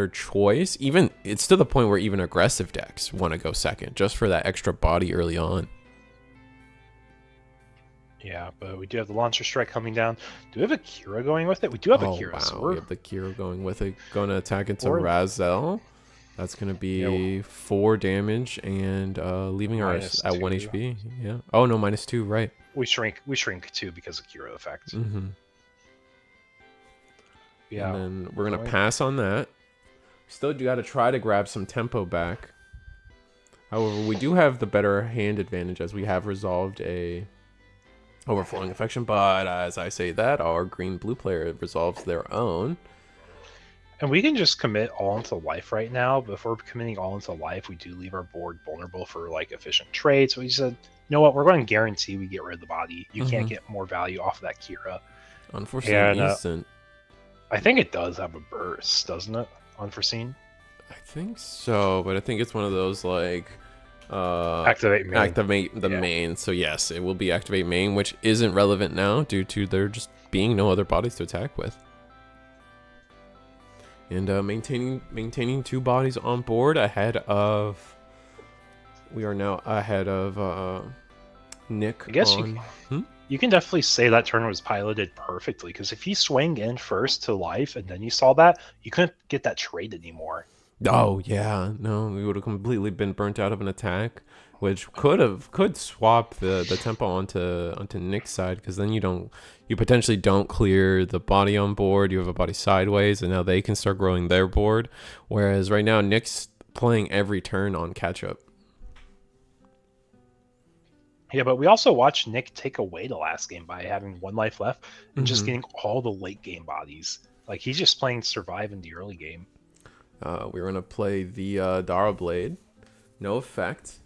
choice. Even it's to the point where even aggressive decks want to go second just for that extra body early on. Yeah, but we do have the Launcher Strike coming down. Do we have a Kira going with it? We do have a Kira. Wow, So we have the Kira going with it. Going to attack into Razel. That's going to be 4 damage and leaving us at 1 HP. Yeah. Oh, no, -2, right. We shrink too because of Kira effect. Mm-hmm. Yeah. And then we're going to pass on that. Still got to try to grab some tempo back. However, we do have the better hand advantage as we have resolved a overflowing affection, but as I say that, our green-blue player resolves their own. And we can just commit all into life right now, but if we're committing all into life, we do leave our board vulnerable for like efficient trades. So we said, you know what, we're going to guarantee we get rid of the body. You can't get more value off of that Kira. Unforeseen instant. I think it does have a burst, doesn't it? Unforeseen? I think so, but I think it's one of those like Activate main. activate the Yeah. main. So yes, it will be activate main, which isn't relevant now due to there just being no other bodies to attack with. And maintaining 2 bodies on board ahead of. We are now ahead of Nick I guess on. you can definitely say that turn was piloted perfectly, because if he swung in first to life and then you saw that, you couldn't get that trade anymore. Oh yeah, no, we would have completely been burnt out of an attack, which could swap the tempo onto Nick's side, because then you potentially don't clear the body on board. You have a body sideways, and now they can start growing their board. Whereas right now Nick's playing every turn on catch up. Yeah, but we also watched Nick take away the last game by having 1 life left and just Mhm. getting all the late game bodies. Like, he's just playing survive in the early game. We're gonna play the Dara Blade. No effect.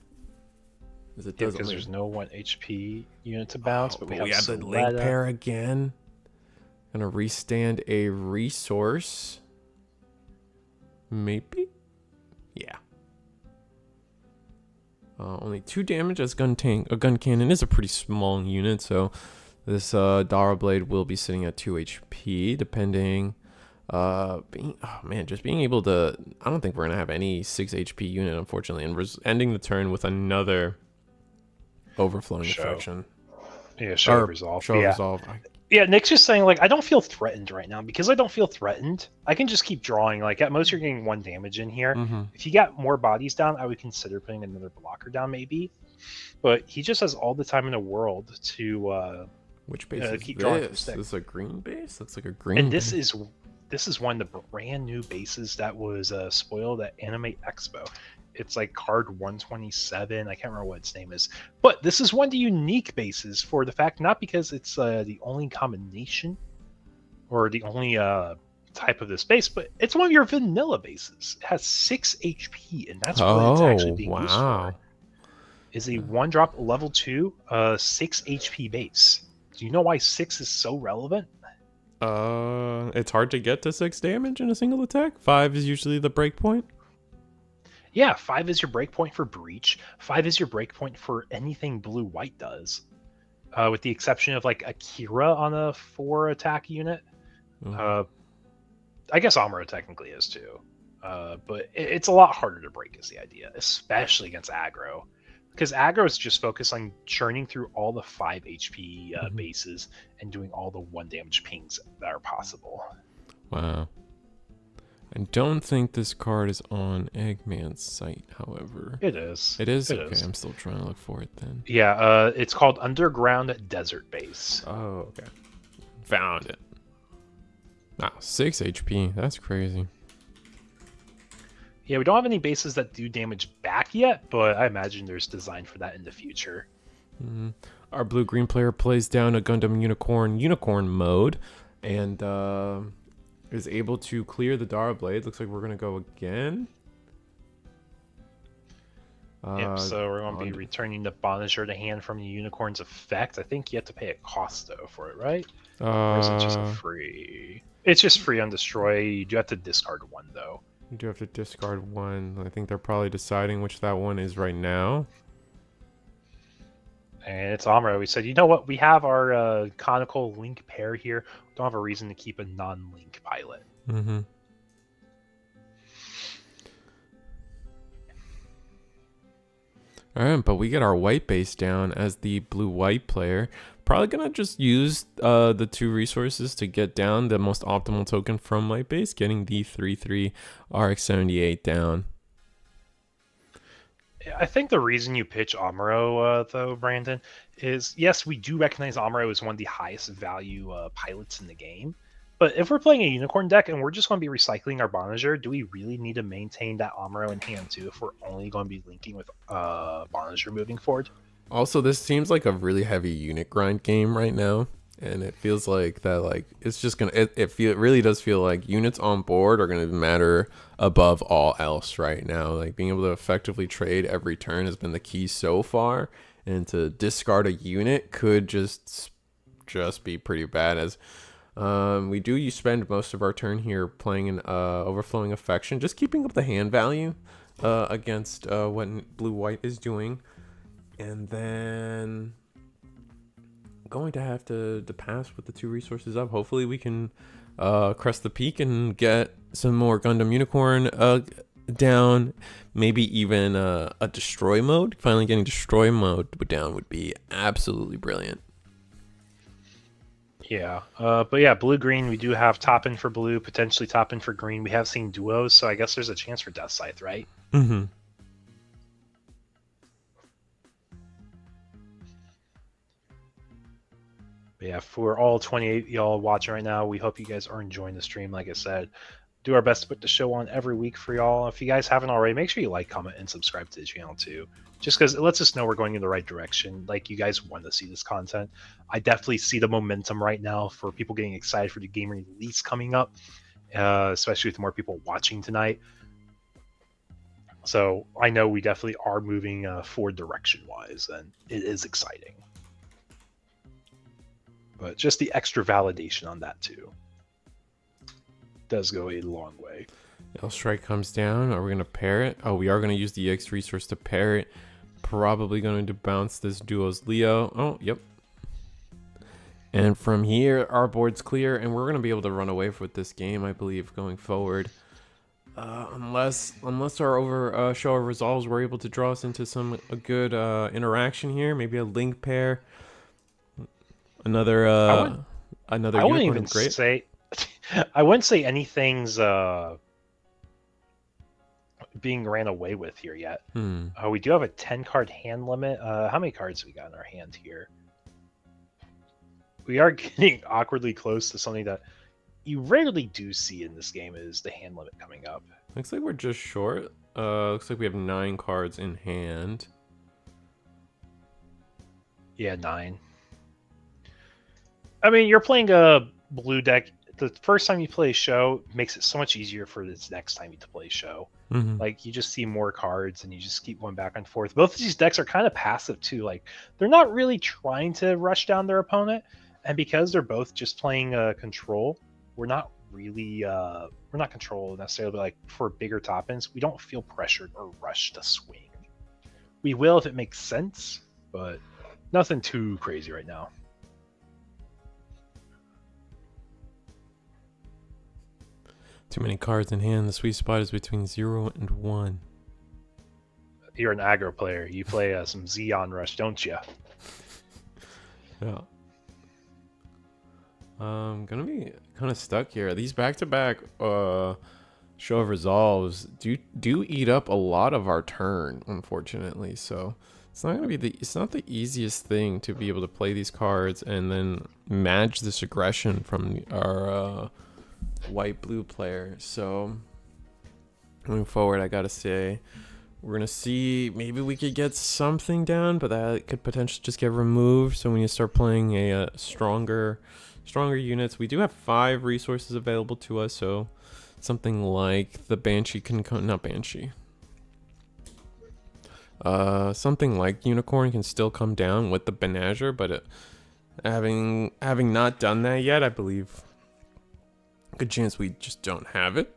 As it Yeah, does because only... there's no 1 HP unit to bounce, but we have the link Soletta. pair again. Gonna restand a resource. Maybe? Yeah. Only 2 damage as gun cannon is a pretty small unit, so this Dara Blade will be sitting at 2 HP, depending. Oh man, just being able to. I don't think we're gonna have any 6 HP unit, unfortunately, and ending the turn with another overflowing affection. Yeah, show of resolve. Show of resolve. Yeah, Nick's just saying, like, I don't feel threatened right now. Because I don't feel threatened, I can just keep drawing. Like, at most, you're getting 1 damage in here. Mm-hmm. If you got more bodies down, I would consider putting another blocker down, maybe. But he just has all the time in the world to which base is keep this? drawing from Is stick. this a green base? Looks like a green. And base. this is one of the brand new bases that was spoiled at Anime Expo. It's like card 127. I can't remember what its name is. But this is one of the unique bases for the fact, not because it's the only combination or the only type of this base, but it's one of your vanilla bases. It has 6 HP, and that's what it's actually being used for. Is a 1-drop level 2, 6 HP base. Do you know why 6 is so relevant? It's hard to get to 6 damage in a single attack. 5 is usually the breakpoint. Yeah, 5 is your breakpoint for Breach. 5 is your breakpoint for anything blue-white does. With the exception of, like, Akira on a 4 attack unit. Mm-hmm. I guess Amuro technically is too. But it's a lot harder to break is the idea, especially against aggro. Because aggro is just focused on churning through all the 5 HP bases and doing all the 1 damage pings that are possible. Wow. I don't think this card is on Eggman's site, however. It is. It is? It okay, is. I'm still trying to look for it then. Yeah, it's called Underground Desert Base. Oh, okay. Found it. Wow, 6 HP. That's crazy. Yeah, we don't have any bases that do damage back yet, but I imagine there's design for that in the future. Mm-hmm. Our blue-green player plays down a Gundam unicorn mode, and is able to clear the Dara Blade. Looks like we're going to go again. Yep, so we're going to be returning the Bonager to hand from the Unicorn's effect. I think you have to pay a cost, though, for it, right? Or is it just free? It's just free on Destroy. You do have to discard 1, though. You do have to discard 1. I think they're probably deciding which that one is right now. And it's Amuro. We said, you know what? We have our conical link pair here. We don't have a reason to keep a non-link pilot. Mm-hmm. All right, but we get our white base down as the blue-white player. Probably going to just use the 2 resources to get down the most optimal token from white base, getting the 3/3 RX-78 down. I think the reason you pitch Amuro, though, Brandon, is, yes, we do recognize Amuro as one of the highest value pilots in the game. But if we're playing a Unicorn deck and we're just going to be recycling our Bonager, do we really need to maintain that Amuro in hand, too, if we're only going to be linking with Bonager moving forward? Also, this seems like a really heavy unit grind game right now. And it feels like that, like, it's just going to, it really does feel like units on board are going to matter above all else right now. Like, being able to effectively trade every turn has been the key so far. And to discard a unit could just be pretty bad, as We do you spend most of our turn here playing an Overflowing Affection, just keeping up the hand value against what blue-white is doing. And then going to have to pass with the 2 resources up. Hopefully we can crest the peak and get some more Gundam Unicorn down. Maybe even a destroy mode. Finally getting destroy mode down would be absolutely brilliant. Yeah, but yeah, blue-green, we do have top in for blue, potentially top in for green. We have seen duos, so I guess there's a chance for Death Scythe, right? Mm-hmm. But yeah, for all 28 y'all watching right now, we hope you guys are enjoying the stream. Like I said, do our best to put the show on every week for y'all. If you guys haven't already, make sure you like, comment, and subscribe to the channel too. Just because it lets us know we're going in the right direction. Like, you guys want to see this content. I definitely see the momentum right now for people getting excited for the game release coming up, especially with more people watching tonight. So I know we definitely are moving forward direction-wise, and it is exciting. But just the extra validation on that too does go a long way. L Strike comes down. Are we going to pair it? Oh, we are going to use the X resource to pair it. Probably going to bounce this duo's Leo. Oh, yep. And from here, our board's clear, and we're going to be able to run away with this game, I believe, going forward. Unless our show of resolves were able to draw us into a good interaction here. Maybe a link pair. Another I wouldn't even say I wouldn't say anything's being ran away with here yet. We do have a 10-card hand limit. How many cards we got in our hand here? We are getting awkwardly close to something that you rarely do see in this game, is the hand limit coming up. Looks like we're just short. Looks like we have 9 cards in hand. Yeah, 9. I mean, you're playing a blue deck. The first time you play a show makes it so much easier for this next time you play a show. Mm-hmm. Like, you just see more cards and you just keep going back and forth. Both of these decks are kind of passive too. Like, they're not really trying to rush down their opponent, and because they're both just playing control, we're not really we're not control necessarily. But like, for bigger top-ends, we don't feel pressured or rushed to swing. We will if it makes sense, but nothing too crazy right now. Too many cards in hand. The sweet spot is between 0 and 1. You're an aggro player. You play some Xeon Rush, don't you? Yeah. Gonna be kind of stuck here. These back-to-back show of resolves do eat up a lot of our turn, unfortunately. So it's not the easiest thing to be able to play these cards and then match this aggression from our white-blue player. So going forward, I gotta say, we're gonna see, maybe we could get something down, but that could potentially just get removed. So when you start playing a stronger units, we do have 5 resources available to us. So something like the Banshee can come, not Banshee. Something like Unicorn can still come down with the Benager, but having not done that yet, I believe good chance we just don't have it.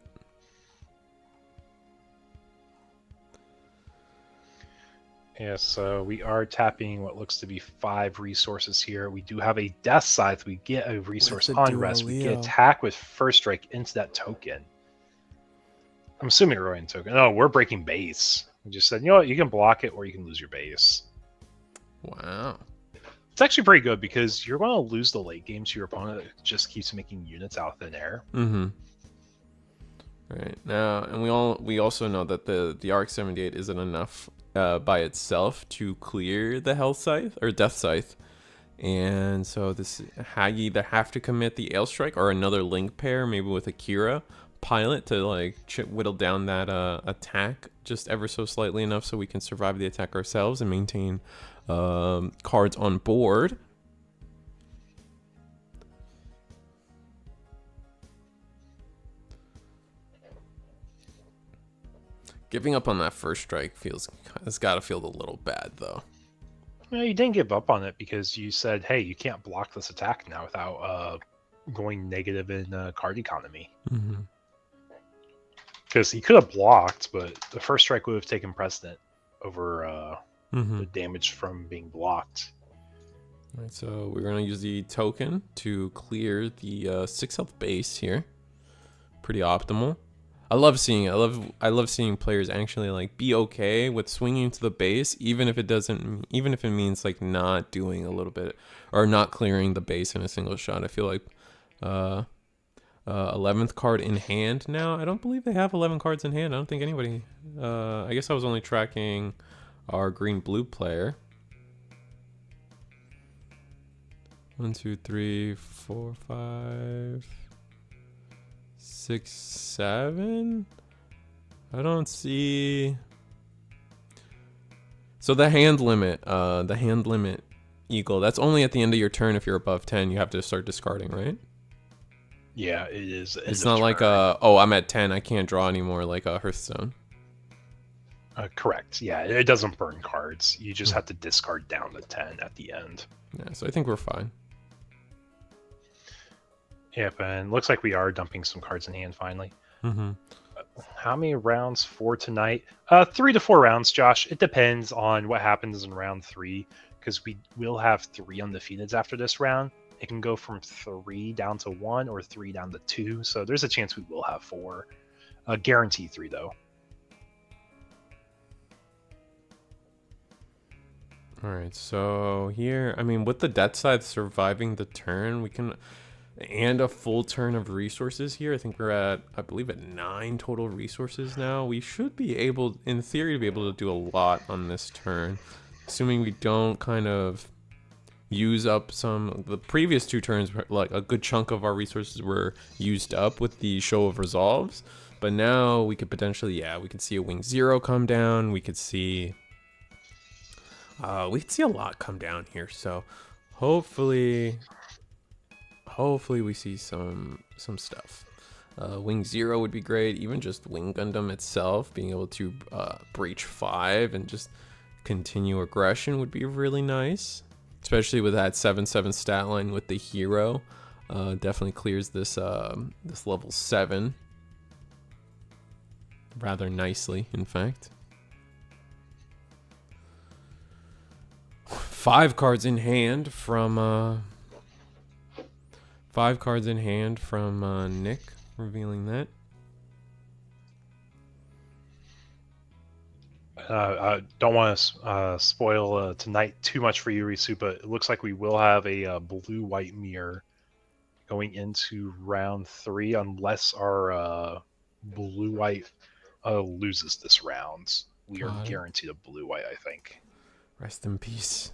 Yeah, so we are tapping what looks to be 5 resources here. We do have a Death Scythe. We get a resource on rest. We get attack with first strike into that token. I'm assuming we're running token. No, we're breaking base. We just said, you know what, you can block it or you can lose your base. Wow. It's actually pretty good because you're going to lose the late game to your opponent that just keeps making units out of thin air. Mm-hmm. Right now, and we also know that the RX-78 isn't enough by itself to clear the Health Scythe or Death Scythe, and so you either have to commit the Ale Strike or another link pair, maybe with Akira Pilot, to like whittle down that attack just ever so slightly enough so we can survive the attack ourselves and maintain cards on board. Giving up on that first strike has got to feel a little bad, though. No, you didn't give up on it because you said, hey, you can't block this attack now without going negative in card economy. Mm-hmm. Because he could have blocked, but the first strike would have taken precedent over Mm-hmm. the damage from being blocked. All right, so we're gonna use the token to clear the 6 health base here. Pretty optimal. I love seeing players actually like be okay with swinging to the base, even if it means like not doing a little bit or not clearing the base in a single shot. I feel like 11th card in hand now. I don't believe they have 11 cards in hand. I don't think anybody. I guess I was only tracking our green-blue player. 1, 2, 3, 4, 5, 6, 7. I don't see. So the hand limit eagle. That's only at the end of your turn. If you're above 10, you have to start discarding, right? Yeah, it is. It's not like I'm at 10, I can't draw anymore, like a Hearthstone. Correct. Yeah, it doesn't burn cards. You just have to discard down to 10 at the end. Yeah, so I think we're fine. Yep, and looks like we are dumping some cards in hand finally. Mm-hmm. How many rounds for tonight? 3 to 4 rounds, Josh. It depends on what happens in round 3, because we will have 3 undefeateds after this round. It can go from 3 down to 1 or 3 down to 2, so there's a chance we will have 4. Guarantee 3, though. All right, so here, I mean, with the death side surviving the turn, we can, and a full turn of resources here. I think we're at, I believe, at 9 total resources now. We should be able, in theory, to be able to do a lot on this turn, assuming we don't kind of use up some. The previous 2 turns, like a good chunk of our resources were used up with the Show of Resolves, but now we could potentially, we could see a Wing Zero come down. We could see a lot come down here. So hopefully we see some stuff. Wing Zero would be great. Even just Wing Gundam itself, being able to breach 5 and just continue aggression would be really nice. Especially with that 7/7 stat line with the hero. Definitely clears this this level 7 rather nicely, in fact. 5 cards in hand from Nick, revealing that. Don't want to spoil tonight too much for you, Risu, but it looks like we will have a blue-white mirror going into round 3, unless our blue-white loses this round. We are guaranteed a blue-white, I think. Rest in peace.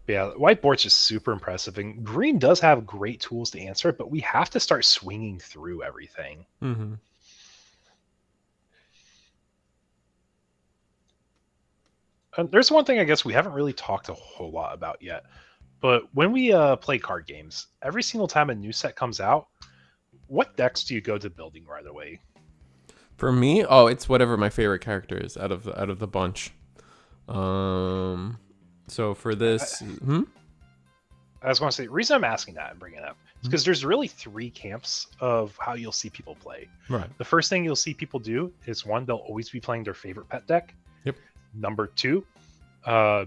Yeah, white board's just super impressive, and green does have great tools to answer it, but we have to start swinging through everything. Mm-hmm. There's one thing I guess we haven't really talked a whole lot about yet, but when we play card games, every single time a new set comes out, what decks do you go to building right away? For me, it's whatever my favorite character is out of the bunch. So for this, I was going to say, the reason I'm asking that and bringing it up is because there's really 3 camps of how you'll see people play. Right. The first thing you'll see people do is, 1, they'll always be playing their favorite pet deck. Yep. Number 2, I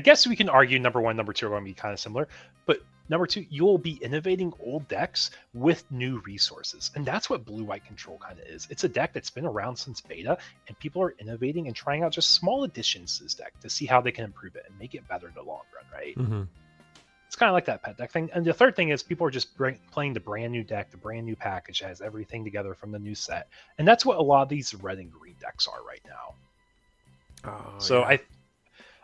guess we can argue number 1, number 2 are going to be kind of similar, but number 2, you'll be innovating old decks with new resources. And that's what blue-white control kind of is. It's a deck that's been around since beta, and people are innovating and trying out just small additions to this deck to see how they can improve it and make it better in the long run, right? Mm-hmm. It's kind of like that pet deck thing. And the third thing is people are just playing the brand new deck, the brand new package that has everything together from the new set. And that's what a lot of these red and green decks are right now.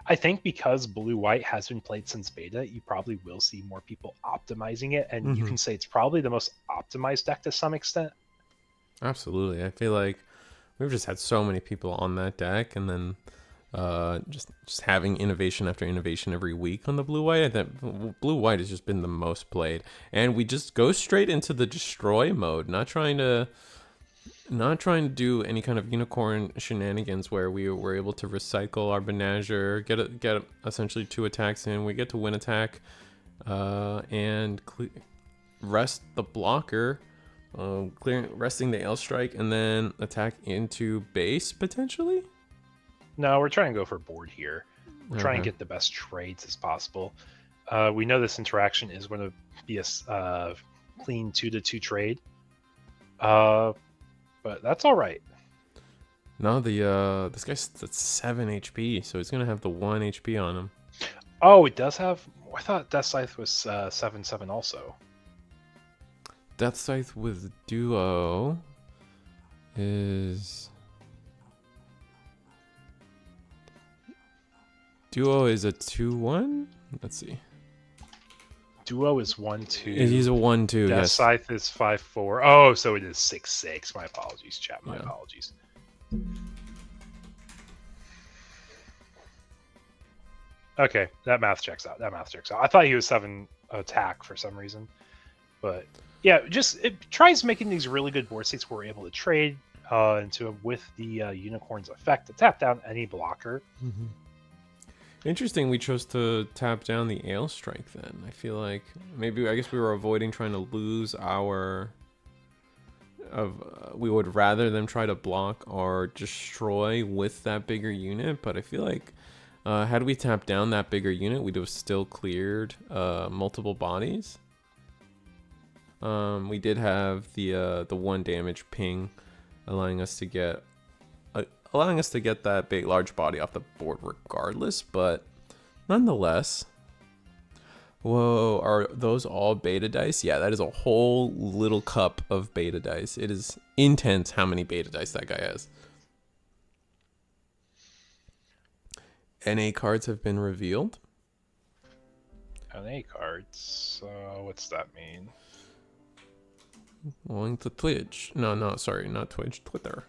I think because blue-white has been played since beta, you probably will see more people optimizing it, and you can say it's probably the most optimized deck to some extent. Absolutely. I feel like we've just had so many people on that deck, and then just having innovation after innovation every week on the blue-white. That blue-white has just been the most played, and we just go straight into the destroy mode, not trying to Not trying to do any kind of unicorn shenanigans where we were able to recycle our Benager, get essentially 2 attacks in. We get to win attack, and rest the blocker, resting the Ailstrike, and then attack into base potentially. No, we're trying to go for board here. We're trying to Okay. get the best trades as possible. We know this interaction is going to be a clean 2-2 trade. But that's all right. No, this guy's at 7 HP, so he's gonna have the 1 HP on him. Oh, it does have. I thought Death Scythe was 7/7 also. Death Scythe with Duo is a 2/1. Let's see. Duo is 1/2. He's a 1/2. Death Yes. Scythe is 5/4. Oh, so it is 6/6. My apologies, chat. My apologies. Okay, that math checks out. I thought he was 7 attack for some reason, but yeah, just it tries making these really good board states where we're able to trade into with the unicorn's effect to tap down any blocker. Mm-hmm. Interesting. We chose to tap down the Ailstrike. Then I feel like I guess we were avoiding trying to lose our. We would rather them try to block or destroy with that bigger unit, but I feel like. Had we tapped down that bigger unit, we'd have still cleared multiple bodies. We did have the 1 damage ping, allowing us to get that big large body off the board regardless. But nonetheless, whoa, are those all beta dice? Yeah, that is a whole little cup of beta dice. It is intense how many beta dice that guy has. NA cards have been revealed. NA cards. What's that mean? Going to Twitch. No, sorry, not Twitch. Twitter.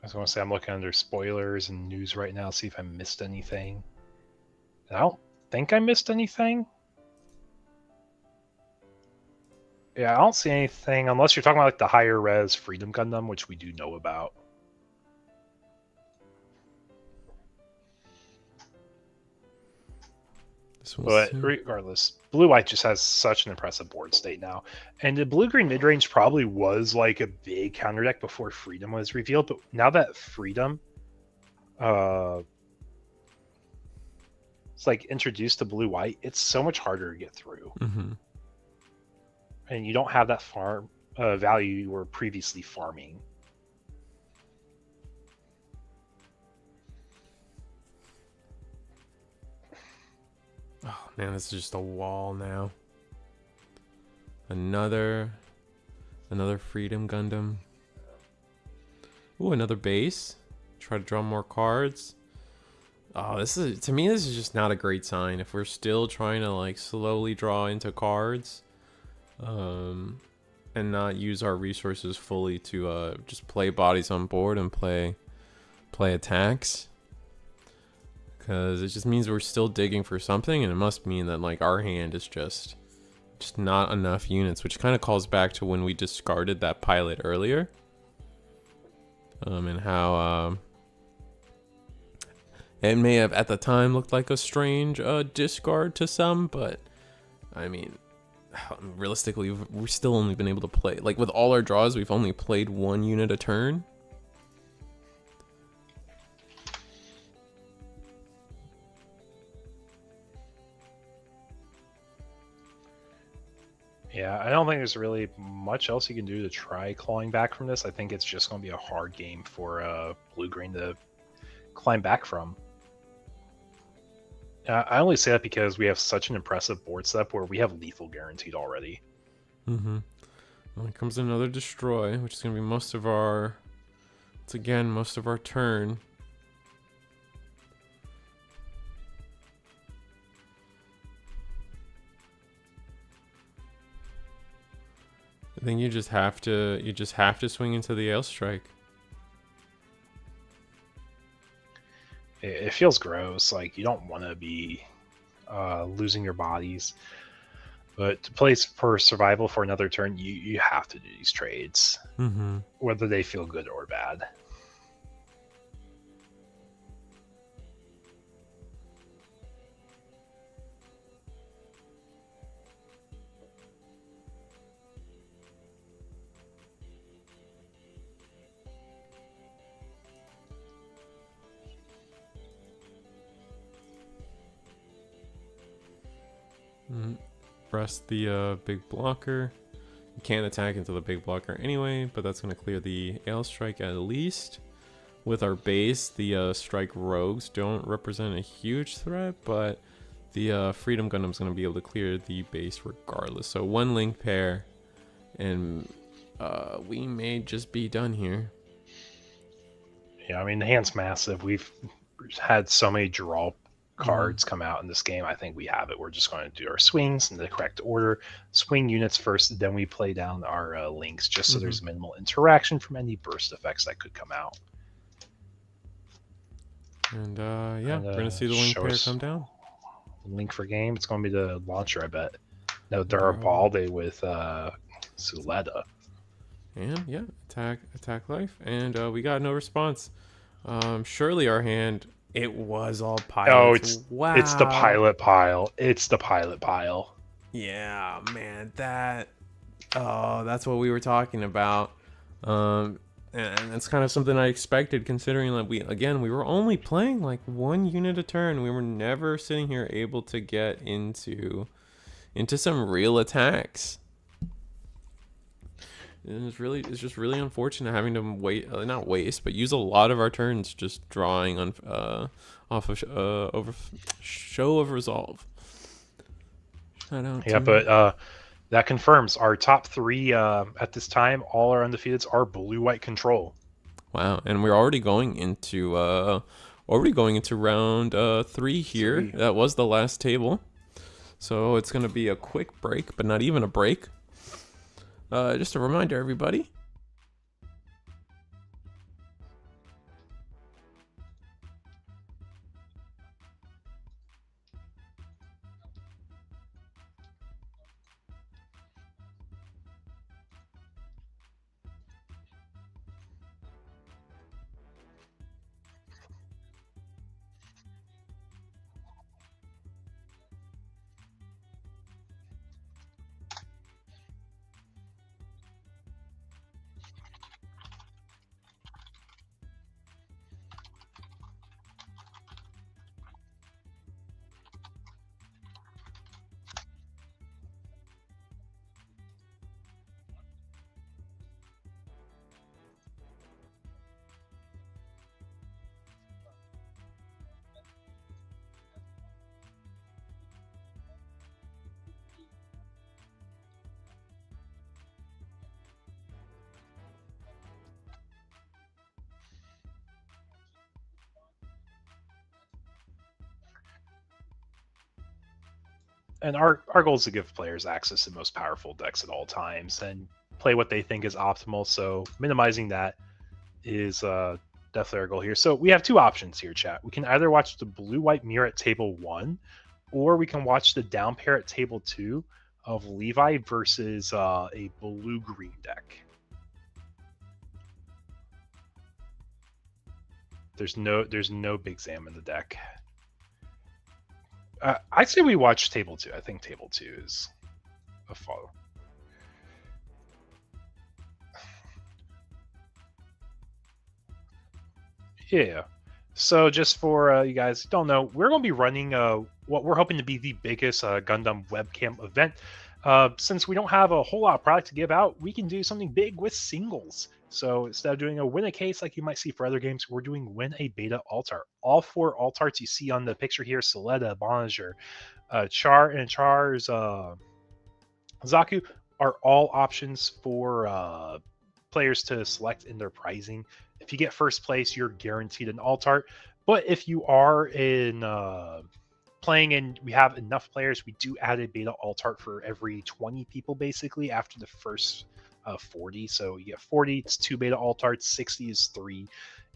I was going to say I'm looking under spoilers and news right now, see if I missed anything. I don't think I missed anything. Yeah, I don't see anything unless you're talking about like the higher res Freedom Gundam, which we do know about. But regardless, Blue-White just has such an impressive board state now. And the Blue-Green mid-range probably was like a big counter deck before Freedom was revealed. But now that Freedom it's like introduced to Blue-White, it's so much harder to get through. Mm-hmm. And you don't have that farm value you were previously farming. Oh man, this is just a wall now. Another Freedom Gundam. Ooh, another base. Try to draw more cards. Oh, to me this is just not a great sign. If we're still trying to like slowly draw into cards, and not use our resources fully to just play bodies on board and play attacks. Because it just means we're still digging for something, and it must mean that like our hand is just not enough units, which kind of calls back to when we discarded that pilot earlier, and how it may have at the time looked like a strange discard to some, but I mean, realistically, we've still only been able to play, like with all our draws, we've only played 1 unit a turn. Yeah, I don't think there's really much else you can do to try clawing back from this. I think it's just going to be a hard game for Blue-Green to climb back from. I only say that because we have such an impressive board setup where we have lethal guaranteed already. Mm-hmm. Well, here comes another destroy, which is going to be most of our turn. I think you just have to swing into the Ailstrike. It feels gross. Like you don't want to be losing your bodies. But to play for survival for another turn, you have to do these trades, whether they feel good or bad. Press the big blocker. You can't attack into the big blocker anyway, but that's going to clear the Ale Strike at least. With our base, the Strike Rogues don't represent a huge threat, but the Freedom Gundam is going to be able to clear the base regardless. So one link pair, and we may just be done here. Yeah, I mean, the hand's massive. We've had so many draw cards come out in this game. I think we have it. We're just going to do our swings in the correct order. Swing units first, then we play down our links, just so there's minimal interaction from any burst effects that could come out. And yeah, we're going to see the link pair come down. Link for game. It's going to be the launcher, I bet. No, Darabalde with Suleta. And yeah, attack life. And we got no response. Surely our hand... It was all pilots. Oh, it's the pilot pile. It's the pilot pile. Yeah, man, that's what we were talking about. And that's kind of something I expected, considering that we were only playing like one unit a turn. We were never sitting here able to get into some real attacks. And it's just really unfortunate having to not waste, but use a lot of our turns just drawing on off of over Show of Resolve. Shout out. Yeah, but that confirms our top 3 at this time. All our undefeateds are blue-white control. Wow, and we're already going into round 3 here. That was the last table, so it's gonna be a quick break, but not even a break. Just a reminder, everybody. And our goal is to give players access to the most powerful decks at all times and play what they think is optimal. So minimizing that is definitely our goal here. So we have 2 options here, chat. We can either watch the blue-white mirror at table 1, or we can watch the down pair at table 2 of Levi versus a blue-green deck. There's no Big Zam in the deck. I'd say we watch table 2. I think table 2 is a follow. Yeah. So just for you guys who don't know, we're going to be running what we're hoping to be the biggest Gundam webcam event. Since we don't have a whole lot of product to give out, we can do something big with singles. So instead of doing a win a case like you might see for other games, we're doing win a beta altar. All 4 altarts you see on the picture here, Soleta, Bonager, Char, and Char's Zaku, are all options for players to select in their pricing. If you get first place, you're guaranteed an altart. But if you are in playing and we have enough players, we do add a beta altart for every 20 people basically after the first 40. So you get 40, it's 2 beta altarts, 60 is 3.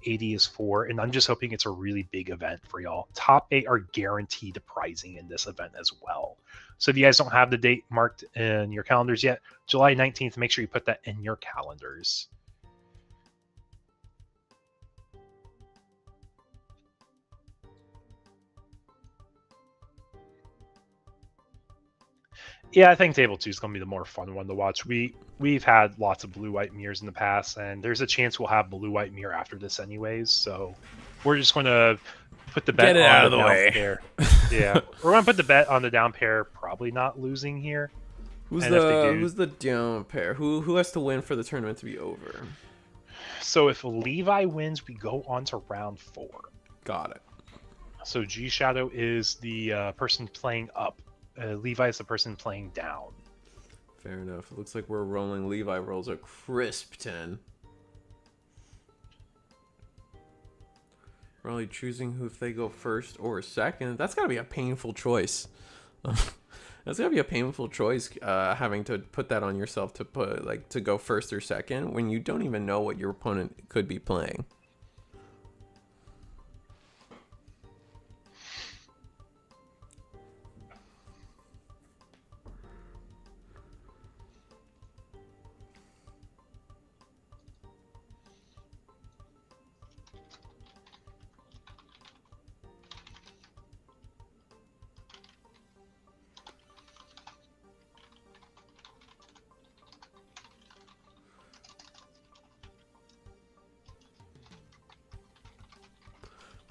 80 is 4, and I'm just hoping it's a really big event for y'all. Top 8 are guaranteed pricing in this event as well. So if you guys don't have the date marked in your calendars yet, July 19th, make sure you put that in your calendars. Yeah, I think Table 2 is going to be the more fun one to watch. We've had lots of blue-white mirrors in the past, and there's a chance we'll have blue-white mirror after this anyways, so we're just going to put the bet Get it on out of the the down way. pair. Yeah, we're going to put the bet on the down pair probably not losing here. Who's And if they do, the down pair? Who has to win for the tournament to be over? so if Levi wins, we go on to round 4. Got it. So G Shadow is the person playing up. Levi is the person playing down. Fair enough. It looks like we're rolling. Levi rolls a crisp 10. Really choosing who if they go first or second. That's gotta be a painful choice. That's gotta be a painful choice, having to put that on yourself to put to go first or second when you don't even know what your opponent could be playing.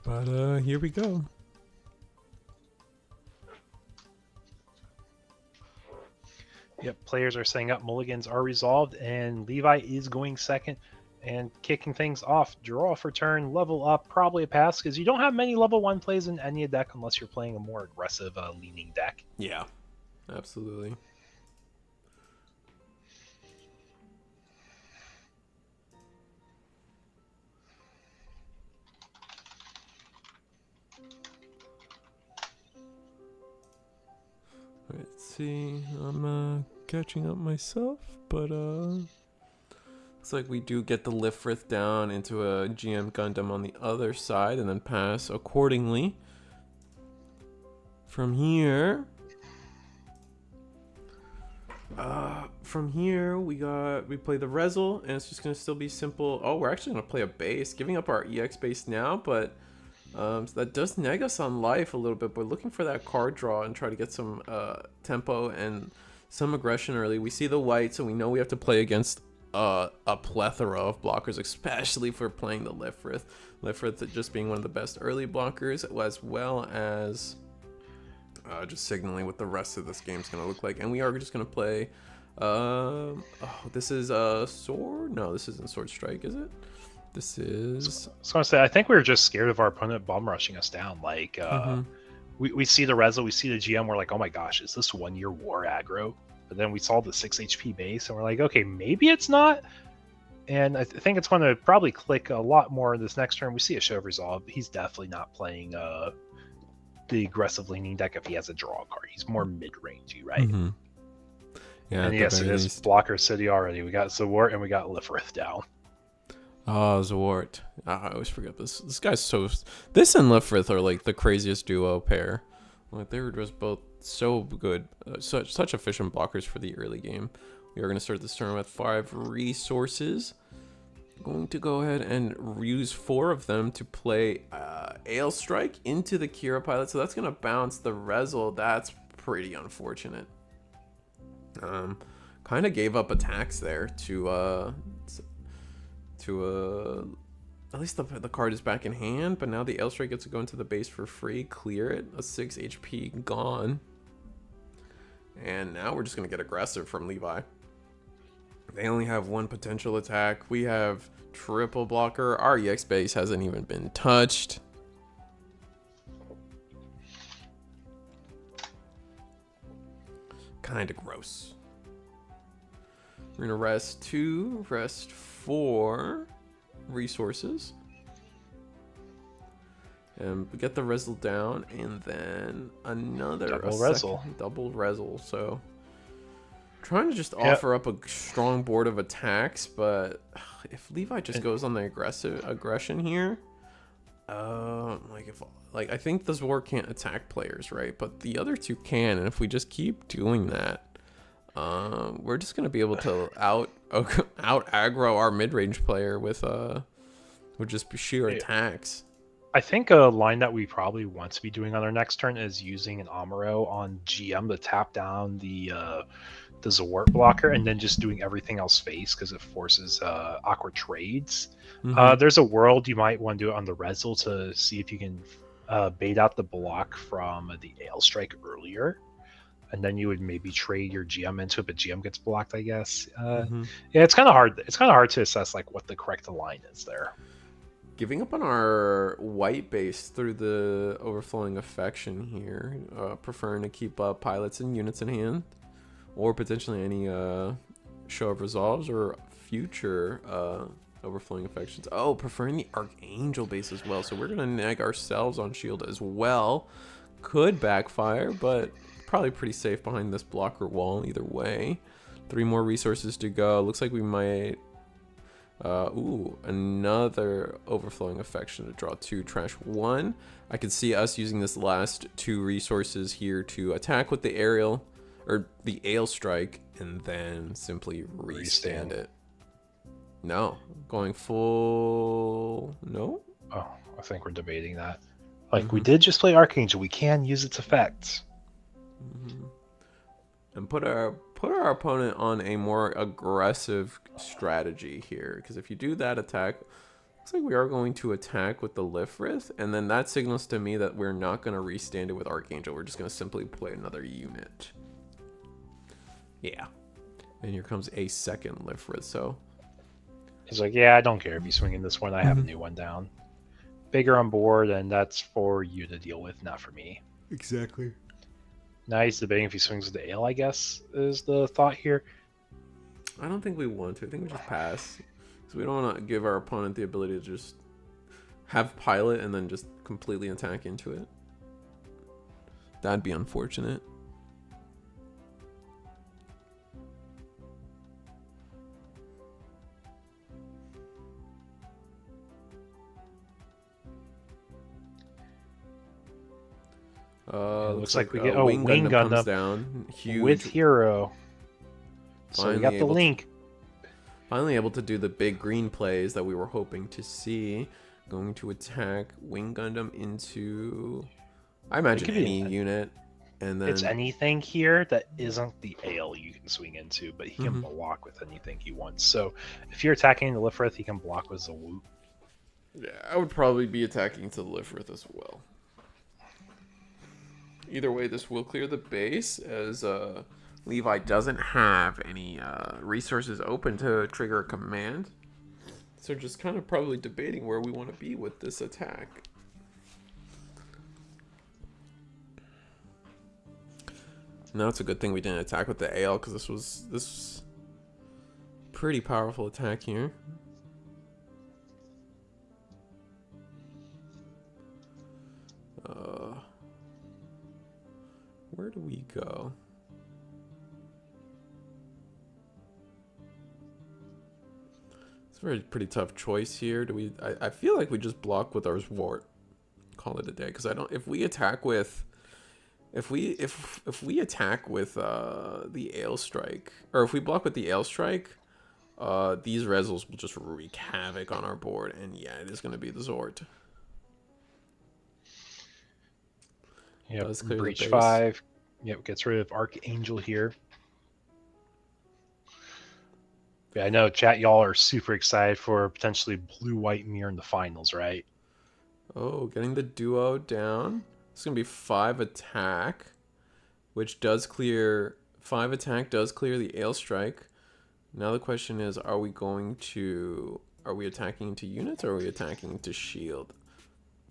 But here we go. Yep, players are setting up, mulligans are resolved, and Levi is going second and kicking things off. Draw for turn, level up, probably a pass, because you don't have many level 1 plays in any deck unless you're playing a more aggressive leaning deck. Yeah, absolutely. Let's see. I'm catching up myself, but looks like we do get the Lifrith down into a GM Gundam on the other side and then pass accordingly. From here, we play the Rezel, and it's just gonna still be simple. Oh, we're actually gonna play a base, giving up our EX base now, but so that does neg us on life a little bit. But looking for that card draw and try to get some tempo and some aggression early. We see the white, so we know we have to play against a plethora of blockers, especially for playing the Lifrith. Lifrith just being one of the best early blockers, as well as just signaling what the rest of this game's gonna look like. And we are just gonna play. This is sword. No, this isn't sword strike, is it? This is. I was gonna say, I think we were just scared of our opponent bum rushing us down. Like, we see the Rezo, we see the GM, we're like, oh my gosh, is this 1 year war aggro? But then we saw the 6 HP base, and we're like, okay, maybe it's not. And I think it's going to probably click a lot more this next turn. We see a Show of Resolve. He's definitely not playing the aggressive leaning deck if he has a draw card. He's more mid-rangey, right? Mm-hmm. Yeah, and yes, it is Blocker City already. We got Zawart and we got Lifrith down. Oh, Zawart. I always forget this. This guy's so... This and Lifrith are like the craziest duo pair. Like, they were just both so good. Such efficient blockers for the early game. We are going to start this turn with 5 resources. Going to go ahead and use 4 of them to play Ale Strike into the Kira Pilot. So that's going to bounce the Rezel. That's pretty unfortunate. Kind of gave up attacks there to at least the card is back in hand, but now the Ale Strike gets to go into the base for free, clear it, a 6 HP gone. And now we're just going to get aggressive from Levi. They only have 1 potential attack. We have triple blocker. Our EX base hasn't even been touched. Kind of gross. We're gonna rest 2, rest 4 resources. And we get the Rezel down, and then another double Rezel. Double Rezel, so trying to just Yeah, offer up a strong board of attacks, but if Levi just and- goes on the aggression here, like if like I think this war can't attack players, right? But the other two can, and if we just keep doing that, we're just gonna be able to out aggro our mid range player with just sheer attacks. I think a line that we probably want to be doing on our next turn is using an Amuro on GM to tap down the Zawart blocker, and then just doing everything else face because it forces awkward trades. There's a world you might want to do it on the Rezel to see if you can bait out the block from the Ale Strike earlier, and then you would maybe trade your GM into it, but GM gets blocked, I guess. Yeah, it's kind of hard. It's kind of hard to assess like what the correct line is there. Giving up on our white base through the overflowing affection here, preferring to keep pilots and units in hand, or potentially any show of resolves or future overflowing affections. Oh, preferring the Archangel base as well. So we're gonna neg ourselves on shield as well. Could backfire, but probably pretty safe behind this blocker wall either way. 3 more resources to go. Looks like we might another overflowing affection to draw 2, trash 1. I could see us using this last 2 resources here to attack with the aerial or the Ale Strike and then simply restand it. No, going full. No. Oh, I think we're debating that. Like we did just play Archangel, we can use its effects. And put our opponent on a more aggressive strategy here, because if you do that attack, looks like we are going to attack with the Lifrith, and then that signals to me that we're not going to restand it with Archangel. We're just going to simply play another unit. Yeah. And here comes a second Lifrith, so He's like, yeah, I don't care if you swing in this one, I have a new one down. Bigger on board, and that's for you to deal with, not for me. exactly. Now he's debating if he swings with the Ale, I guess, is the thought here. I don't think we want to. I think we just pass. So we don't want to give our opponent the ability to just have pilot and then just completely attack into it. That'd be unfortunate. Looks like we get Wing Gundam comes down. Huge. with Hero. So we got the link. Finally able to do the big green plays that we were hoping to see. Going to attack Wing Gundam into, I imagine, any unit. And then It's anything here that isn't the Ale you can swing into, but he can block with anything he wants. So if you're attacking the Lifrith, he can block with Zawoot. Yeah, I would probably be attacking to the Lifrith as well. Either way, this will clear the base, as Levi doesn't have any resources open to trigger a command. So just kind of probably debating where we want to be with this attack. Now it's a good thing we didn't attack with the Ale, because this was pretty powerful attack here. Where do we go? It's a pretty tough choice here. Do we? I feel like we just block with our Zwart. Call it a day, because I don't. If we attack with, if we attack with the Ale Strike, or if we block with the Ale Strike, these Rezels will just wreak havoc on our board, and yeah, it is going to be the Zort. Yep, Breach 5. Yep, gets rid of Archangel here. Yeah, I know, chat, y'all are super excited for potentially blue-white mirror in the finals, right? Oh, getting the duo down. It's going to be 5 attack, which does clear... 5 attack does clear the Ale Strike. Now the question is, are we attacking into units, or are we attacking into shield?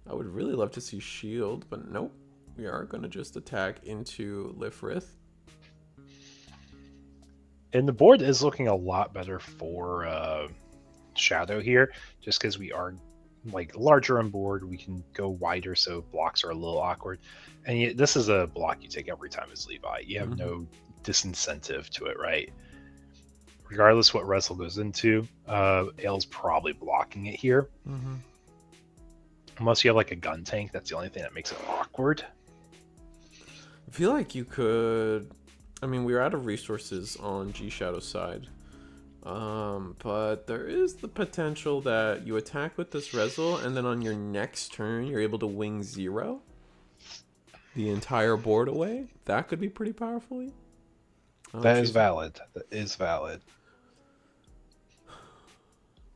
I would really love to see shield, but nope. We are going to just attack into Lifrith. And the board is looking a lot better for Shadow here, just because we are like larger on board. We can go wider, so blocks are a little awkward. And this is a block you take every time as Levi. You have no disincentive to it, right? Regardless what Wrestle goes into, Ale's probably blocking it here. Mm-hmm. Unless you have like a gun tank, that's the only thing that makes it awkward. I feel like you could. I mean, we're out of resources on G Shadow's side. But there is the potential that you attack with this Wrestle, and then on your next turn, you're able to wing 0 the entire board away. That could be pretty powerful. That is valid. That is valid.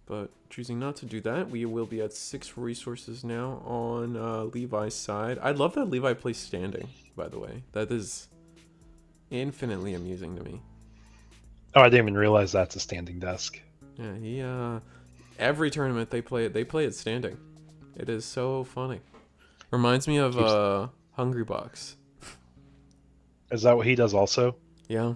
But choosing not to do that, we will be at 6 resources now on Levi's side. I love that Levi plays standing, by the way. That is infinitely amusing to me. Oh, I didn't even realize that's a standing desk. Yeah, he every tournament they play it standing. It is so funny. Reminds me of Hungry Box. Is that what he does also? Yeah.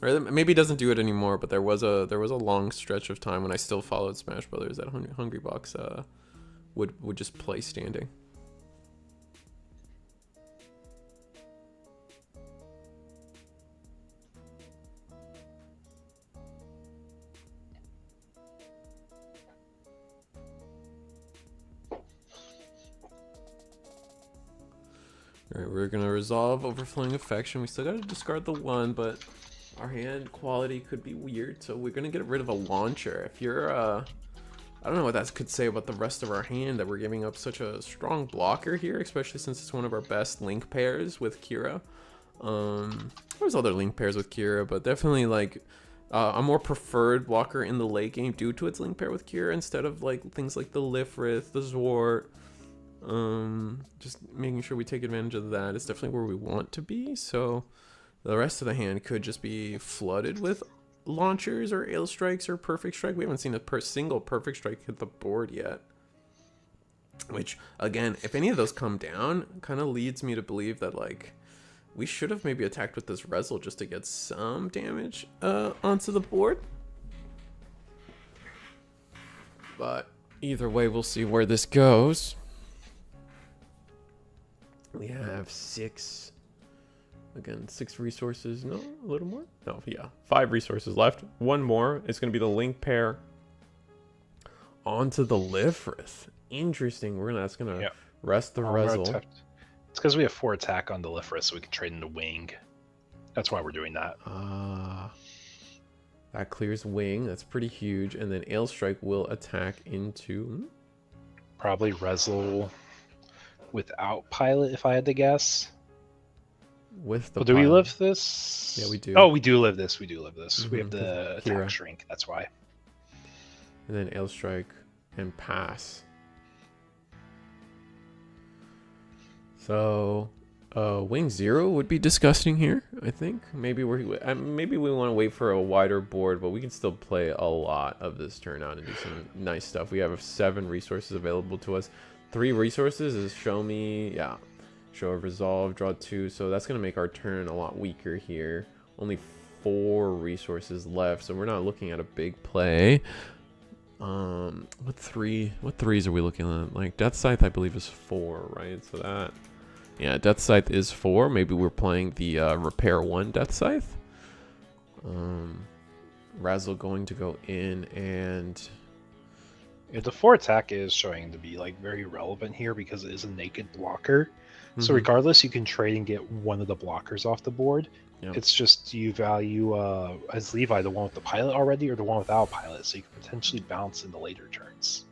Or maybe he doesn't do it anymore, but there was a long stretch of time when I still followed Smash Brothers that Hungry Box would just play standing. Alright, we're gonna resolve Overflowing Affection. We still gotta discard the 1, but our hand quality could be weird, so we're gonna get rid of a launcher. If you're, I don't know what that could say about the rest of our hand, that we're giving up such a strong blocker here, especially since it's one of our best link pairs with Kira. There's other link pairs with Kira, but definitely like a more preferred blocker in the late game due to its link pair with Kira instead of like things like the Lifrith, the Zwart. Just making sure we take advantage of that. It's definitely where we want to be, so the rest of the hand could just be flooded with launchers or Ale Strikes or Perfect Strike. We haven't seen a single Perfect Strike hit the board yet, which again, if any of those come down, kind of leads me to believe that like we should have maybe attacked with this Wrestle just to get some damage onto the board. But either way, we'll see where this goes. We have 6 resources. No, a little more. No, yeah, 5 resources left. 1 more. It's going to be the link pair onto the Lifrith. Interesting. That's going to rest the Wrestle. It's because we have 4 attack on the Lifrith, so we can trade into wing. That's why we're doing that. That clears wing. That's pretty huge. And then Ale Strike will attack into probably Wrestle without pilot, if I had to guess. With the do we live this? Yeah, we do. Oh, we do live this. Mm-hmm. We have the attack Kira. shrink. That's why. And then Ale Strike and pass. So, wing 0 would be disgusting here. I think maybe we want to wait for a wider board, but we can still play a lot of this turn out and do some nice stuff. We have 7 resources available to us. 3 resources is show a resolve, draw 2, so that's going to make our turn a lot weaker here. Only 4 resources left, so we're not looking at a big play. What threes are we looking at? Like Death Scythe I believe is 4, right? So that, yeah, Death Scythe is 4. Maybe we're playing the Repair 1 Death Scythe. Razzle going to go in, and the 4 attack is showing to be like very relevant here because it is a naked blocker. So regardless, you can trade and get one of the blockers off the board. Yep. It's just you value as Levi the one with the pilot already or the one without pilot, so you can potentially bounce in the later turns.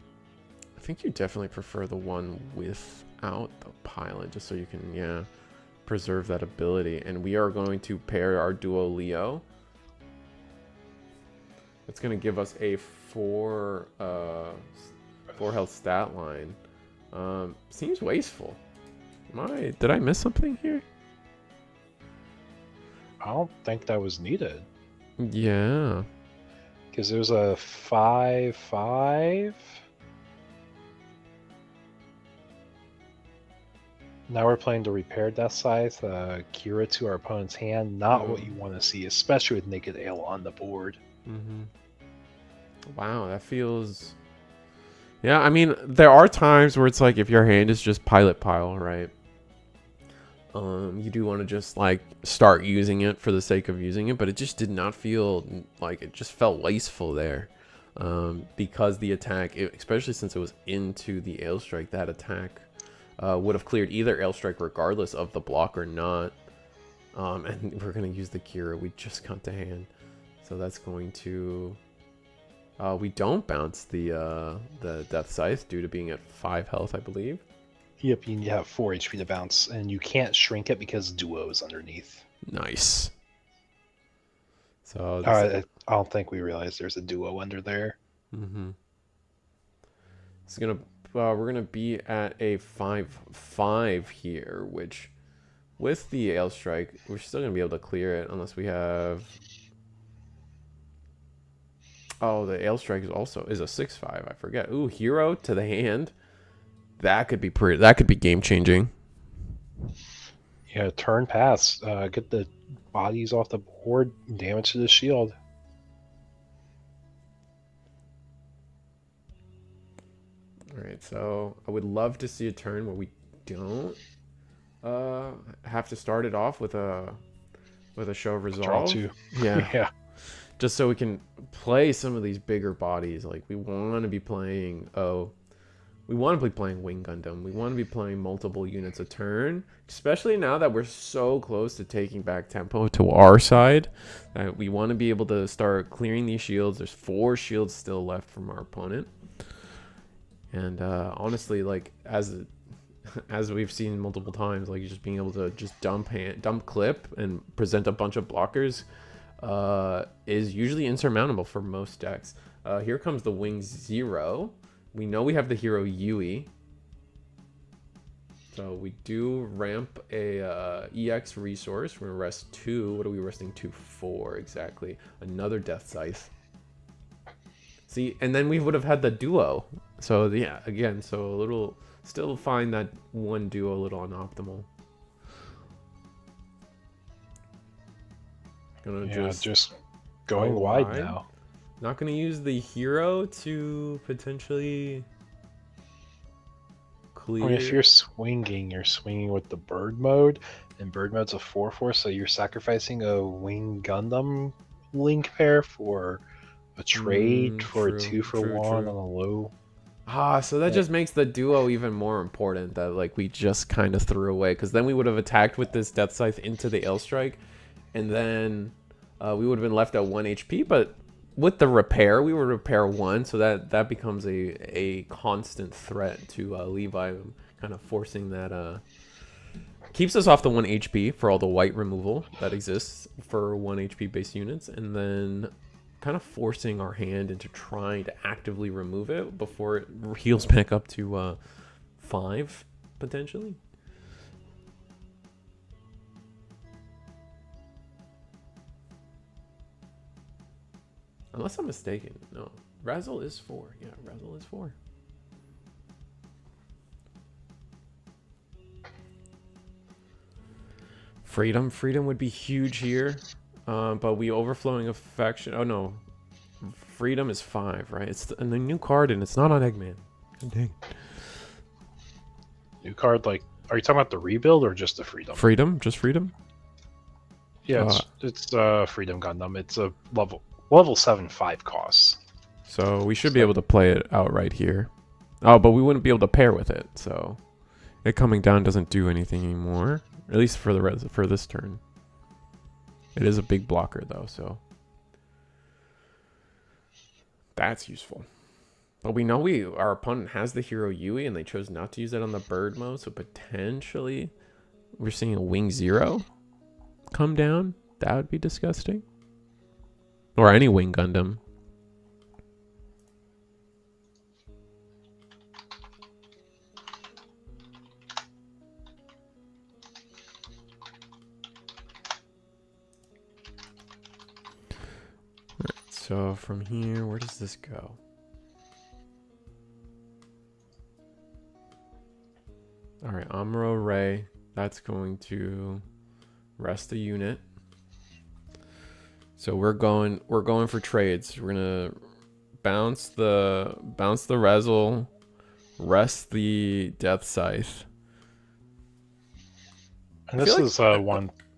I think you definitely prefer the one without the pilot, just so you can preserve that ability. And we are going to pair our duo Leo. It's going to give us a 4 health stat line. Seems wasteful. Did I miss something here? I don't think that was needed. Yeah. Because there's a 5/5. Now we're playing the Repair Death Scythe, Kira to our opponent's hand. Not what you want to see, especially with Naked Ale on the board. Wow, that feels... Yeah, I mean, there are times where it's like if your hand is just pilot pile, right? You do want to just like start using it for the sake of using it, but it just did not feel like it just felt wasteful there. Because the attack, especially since it was into the Ailstrike, that attack would have cleared either Ailstrike regardless of the block or not. And we're going to use the Kira we just got to hand. So that's going to... we don't bounce the Death Scythe due to being at 5 health, I believe. Yep, you have 4 HP to bounce, and you can't shrink it because Duo is underneath. Nice. So I don't think we realized there's a Duo under there. Mm-hmm. It's gonna we're gonna be at a 5/5 here, which with the Ailstrike, we're still gonna be able to clear it unless we have. Oh, the Ailstrike is a 6/5. I forget. Ooh, hero to the hand. That could be game changing. Yeah, turn pass. Get the bodies off the board. Damage to the shield. All right, so I would love to see a turn where we don't have to start it off with a show of resolve. Draw 2. Yeah. Yeah. Just so we can play some of these bigger bodies. Like we want to be playing. We want to be playing Wing Gundam. We want to be playing multiple units a turn, especially now that we're so close to taking back tempo to our side. We want to be able to start clearing these shields. There's 4 shields still left from our opponent. And honestly, like as we've seen multiple times, like just being able to just dump clip and present a bunch of blockers is usually insurmountable for most decks. Here comes the Wing Zero. We know we have the hero Yui. So we do ramp a EX resource. We're going to rest 2. What are we resting 2 for exactly? Another Death Scythe. See, and then we would have had the duo. So yeah, again, so a little, still find that one duo a little unoptimal. Gonna just going wide now. Not gonna use the hero to potentially clear. I mean, if you're swinging with the bird mode, and bird mode's a 4/4, so you're sacrificing a Wing Gundam link pair for a trade for a 2-for-1 on a low. So that just makes the duo even more important that like we just kind of threw away, because then we would have attacked with this Death Scythe into the Ailstrike, and then we would have been left at 1 HP, but with the repair, we would repair 1, so that becomes a constant threat to Levi, kind of forcing that, keeps us off the 1 HP for all the white removal that exists for 1 HP base units, and then kind of forcing our hand into trying to actively remove it before it heals back up to 5, potentially. Unless I'm mistaken. No. Razzle is 4. Yeah, Razzle is 4. Freedom would be huge here. But we overflowing affection. Oh no. Freedom is 5, right? It's the new card and it's not on Eggman. Dang. New card, like, are you talking about the rebuild or just the freedom? Freedom? Just freedom? Yeah, it's Freedom Gundam. It's a level 7 5 cost. So we should be able to play it outright here. Oh, but we wouldn't be able to pair with it, so it coming down doesn't do anything anymore. At least for this turn. It is a big blocker though, so that's useful. But we know our opponent has the hero Yui and they chose not to use it on the bird mode, so potentially we're seeing a Wing Zero come down. That would be disgusting. Or any Wing Gundam. Alright, so from here, where does this go? Alright, Amuro Ray. That's going to rest a unit. So we're going for trades. We're gonna bounce the Razzle, rest the Death Scythe. And I feel this like is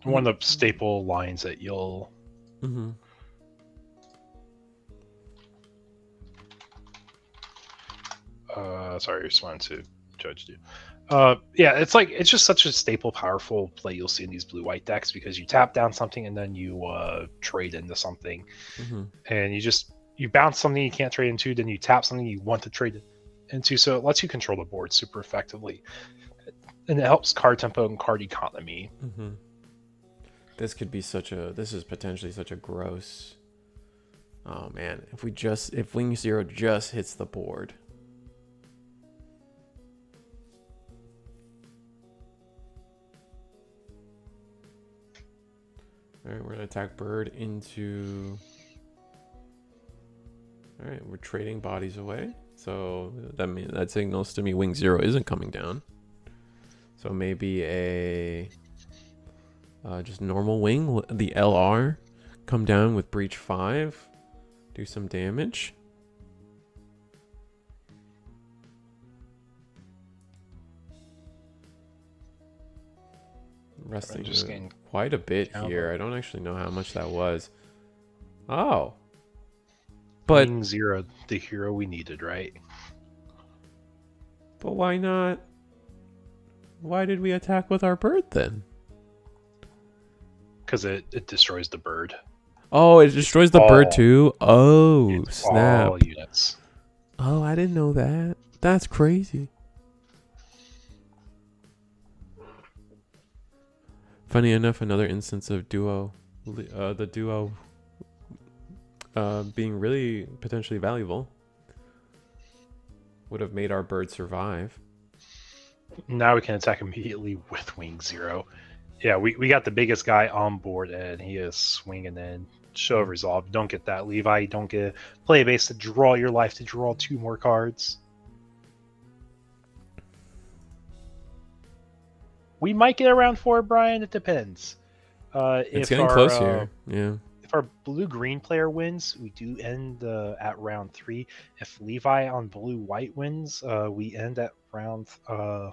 one of the staple lines that you'll. mm-hmm. Sorry, I just wanted to judge you. Yeah, it's just such a staple, powerful play you'll see in these blue-white decks because you tap down something and then you trade into something, Mm-hmm. and you bounce something you can't trade into, then you tap something you want to trade into. So it lets you control the board super effectively, and it helps card tempo and card economy. Mm-hmm. This is potentially such a gross. Oh man, if Wing Zero just hits the board. All right, we're gonna attack bird into. All right, we're trading bodies away. So that signals to me Wing Zero isn't coming down. So maybe a just normal wing, the LR, come down with breach 5, do some damage. Resting Just getting quite a bit counter. here. I don't actually know how much that was. Oh. But Wing Zero, the hero we needed, right? But why not? Why did we attack with our bird then? Because it destroys the bird. Oh, it destroys the bird too? Oh, snap. All units. Oh, I didn't know that. That's crazy. Funny enough, another instance of the duo being really potentially valuable. Would have made our bird survive. Now we can attack immediately with Wing Zero. Yeah, we got the biggest guy on board, and he is swinging in. Show of resolve. Don't get that, Levi. Don't get play base to draw your life to draw 2 more cards. We might get around 4, Brian. It depends. It's getting close here. Yeah. If our blue-green player wins, we do end at round 3. If Levi on blue-white wins, we end at round 4.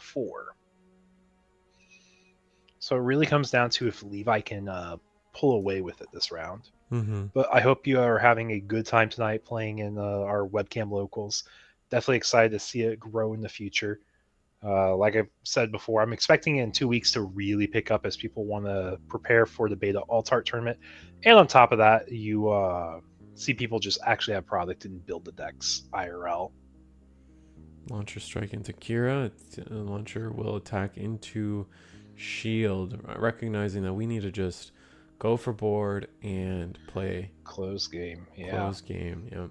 So it really comes down to if Levi can pull away with it this round. Mm-hmm. But I hope you are having a good time tonight playing in our webcam locals. Definitely excited to see it grow in the future. Like I've said before, I'm expecting it in 2 weeks to really pick up as people want to prepare for the beta alt-art tournament. And on top of that, you see people just actually have product and build the decks IRL. Launcher strike into Kira. Launcher will attack into shield, recognizing that we need to just go for board and play Close game. Yeah. Close game. Yep.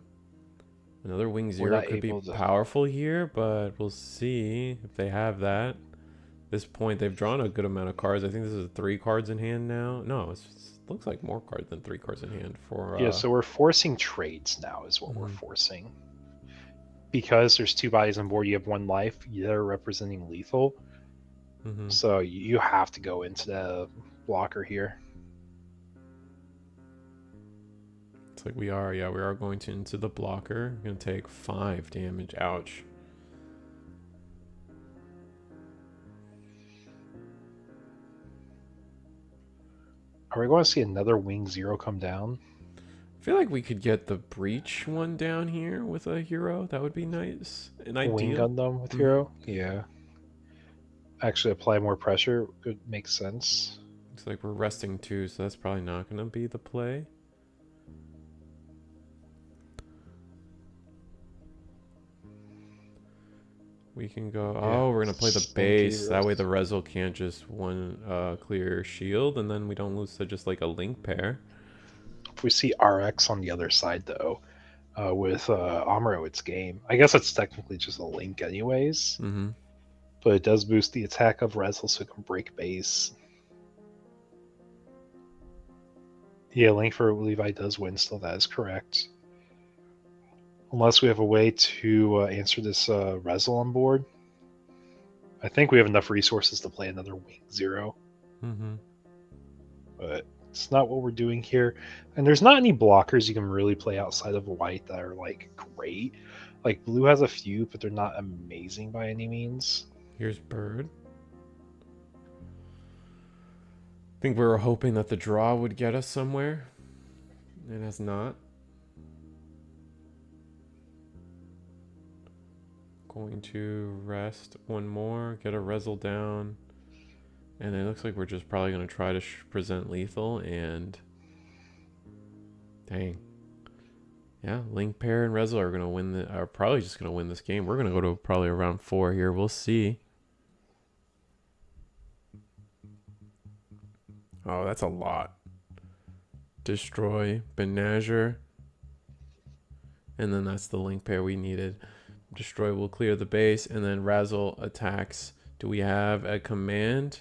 Another Wing Zero could be powerful here, but we'll see if they have that. At this point, they've drawn a good amount of cards. I think this is 3 cards in hand now. No, it looks like more cards than 3 cards in hand for. Yeah, so we're forcing trades now, is what we're forcing. Because there's 2 bodies on board, you have 1 life. They're representing lethal. Mm-hmm. So you have to go into the blocker here. Like we are going into the blocker. We're gonna take 5 damage. Ouch. Are we going to see another Wing Zero come down? I feel like we could get the breach one down here with a hero. That would be nice. An ideal. Wing Gundam with hero? Yeah. Actually apply more pressure. It makes sense. Looks like we're resting 2, so that's probably not gonna be the play. We can go. Oh, we're gonna play the base. That way the Rezel can't just clear shield, and then we don't lose to just like a link pair. If we see RX on the other side, though, with Amuro, it's game. I guess it's technically just a link, anyways. Mm-hmm. But it does boost the attack of Rezel, so it can break base. Yeah, link for Levi does win. Still, that is correct. Unless we have a way to answer this Rezel on board. I think we have enough resources to play another Wing Zero. Mm-hmm. But it's not what we're doing here. And there's not any blockers you can really play outside of white that are, like, great. Like, blue has a few, but they're not amazing by any means. Here's bird. think we were hoping that the draw would get us somewhere. It has not. Going to rest one more, get a Rezel down. And it looks like we're just probably going to try to present lethal and... Dang. Yeah, Link Pair and Rezel are going to win are probably just going to win this game. We're going to go to probably around 4 here. We'll see. Oh, that's a lot. Destroy, Benazer. And then that's the Link Pair we needed. Destroy will clear the base, and then Razzle attacks. Do we have a command?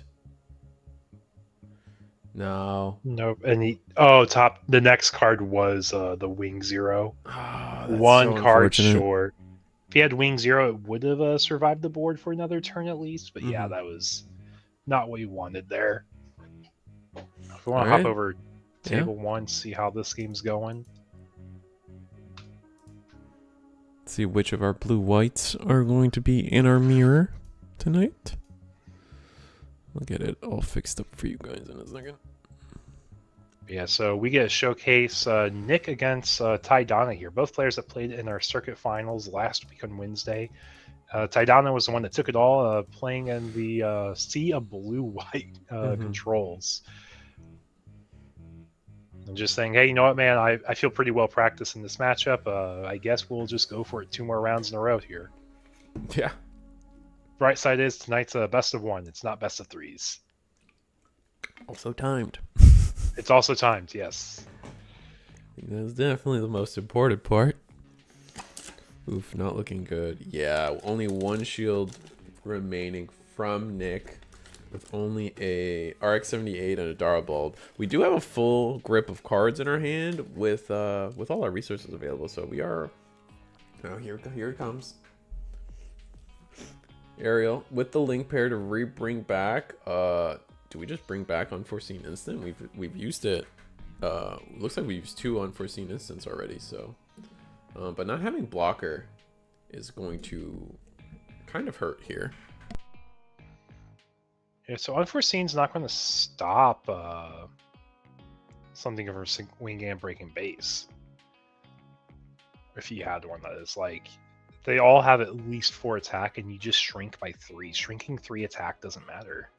No. Nope. And the next card was the Wing Zero. Oh, that's One so card unfortunate. short. If he had Wing Zero, it would have survived the board for another turn at least. But yeah, that was not what you wanted there. If we want to hop over table 1, see how this game's going. See which of our blue whites are going to be in our mirror tonight. I'll get it all fixed up for you guys in a second. Yeah, so we get a showcase Nick against Ty Donna here. Both players that played in our circuit finals last week on Wednesday. Ty Donna was the one that took it all, playing in the sea of blue-white controls. And just saying, hey, you know what, man? I feel pretty well practiced in this matchup. I guess we'll just go for it 2 more rounds in a row here. Yeah. Bright side is tonight's a best of 1. It's not best of 3s. Also timed. It's also timed, yes. That's definitely the most important part. Oof, not looking good. Yeah, only 1 shield remaining from Nick with only a RX-78 and a Dara Bulb. We do have a full grip of cards in our hand with all our resources available, so we are... Oh, here it comes. Ariel, with the Link Pair to bring back, do we just bring back Unforeseen Instant? We've used it. Looks like we used 2 Unforeseen Instants already, so... but not having blocker is going to kind of hurt here. Yeah, so Unforeseen's not going to stop something of her wing and breaking base. If you had one, that is. Like, they all have at least 4 attack, and you just shrink by 3. Shrinking 3 attack doesn't matter.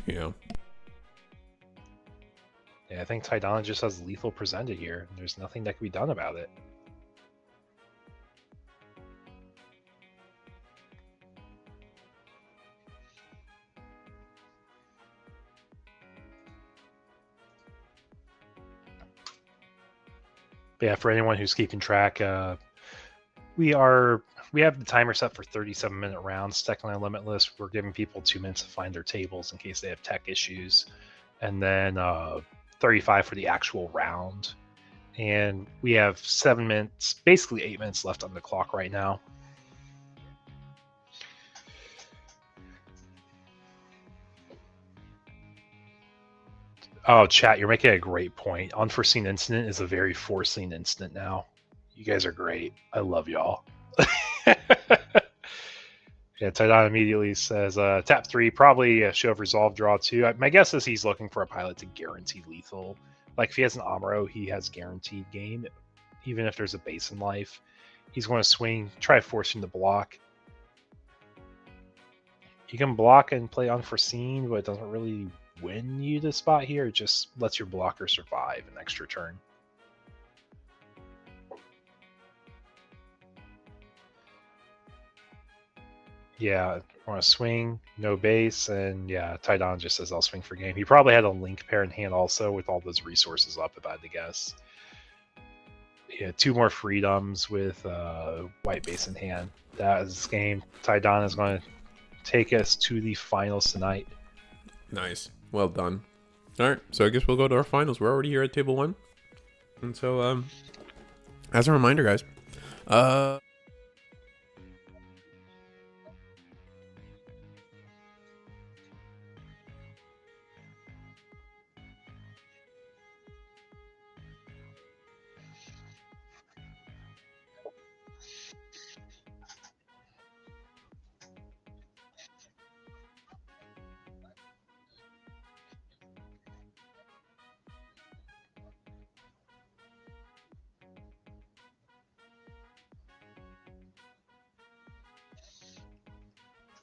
Yeah. Yeah, I think Tydana just has lethal presented here. There's nothing that can be done about it. But yeah, for anyone who's keeping track, we have the timer set for 37-minute rounds. Technically limitless. We're giving people 2 minutes to find their tables in case they have tech issues, and then 35 for the actual round. And we have 7 minutes, basically 8 minutes left on the clock right now. Oh, chat, you're making a great point. Unforeseen Incident is a very foreseen incident now. You guys are great. I love y'all. Yeah, Tydon immediately says, tap 3, probably a Show of Resolve draw 2. My guess is he's looking for a pilot to guarantee lethal. Like, if he has an Amuro, he has guaranteed game. Even if there's a base in life, he's going to swing, try forcing the block. You can block and play Unforeseen, but it doesn't really win you the spot here. It just lets your blocker survive an extra turn. Yeah, I want to swing, no base, and yeah, Tydon just says I'll swing for game. He probably had a Link Pair in hand also with all those resources up, if I had to guess. Yeah, 2 more freedoms with white base in hand. That is this game. Tydon is going to take us to the finals tonight. Nice. Well done. All right, so I guess we'll go to our finals. We're already here at table 1. And so, as a reminder, guys,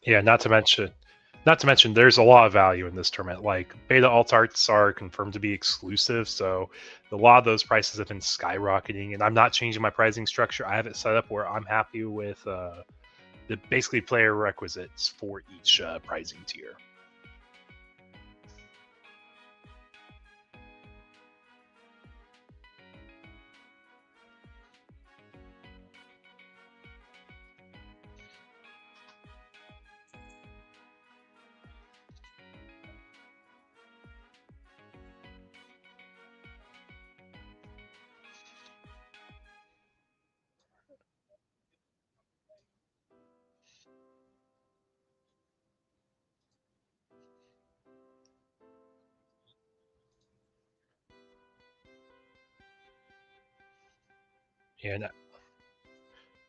Yeah, not to mention, there's a lot of value in this tournament. Like beta alt arts are confirmed to be exclusive, so a lot of those prices have been skyrocketing. And I'm not changing my pricing structure. I have it set up where I'm happy with the basically player requisites for each pricing tier.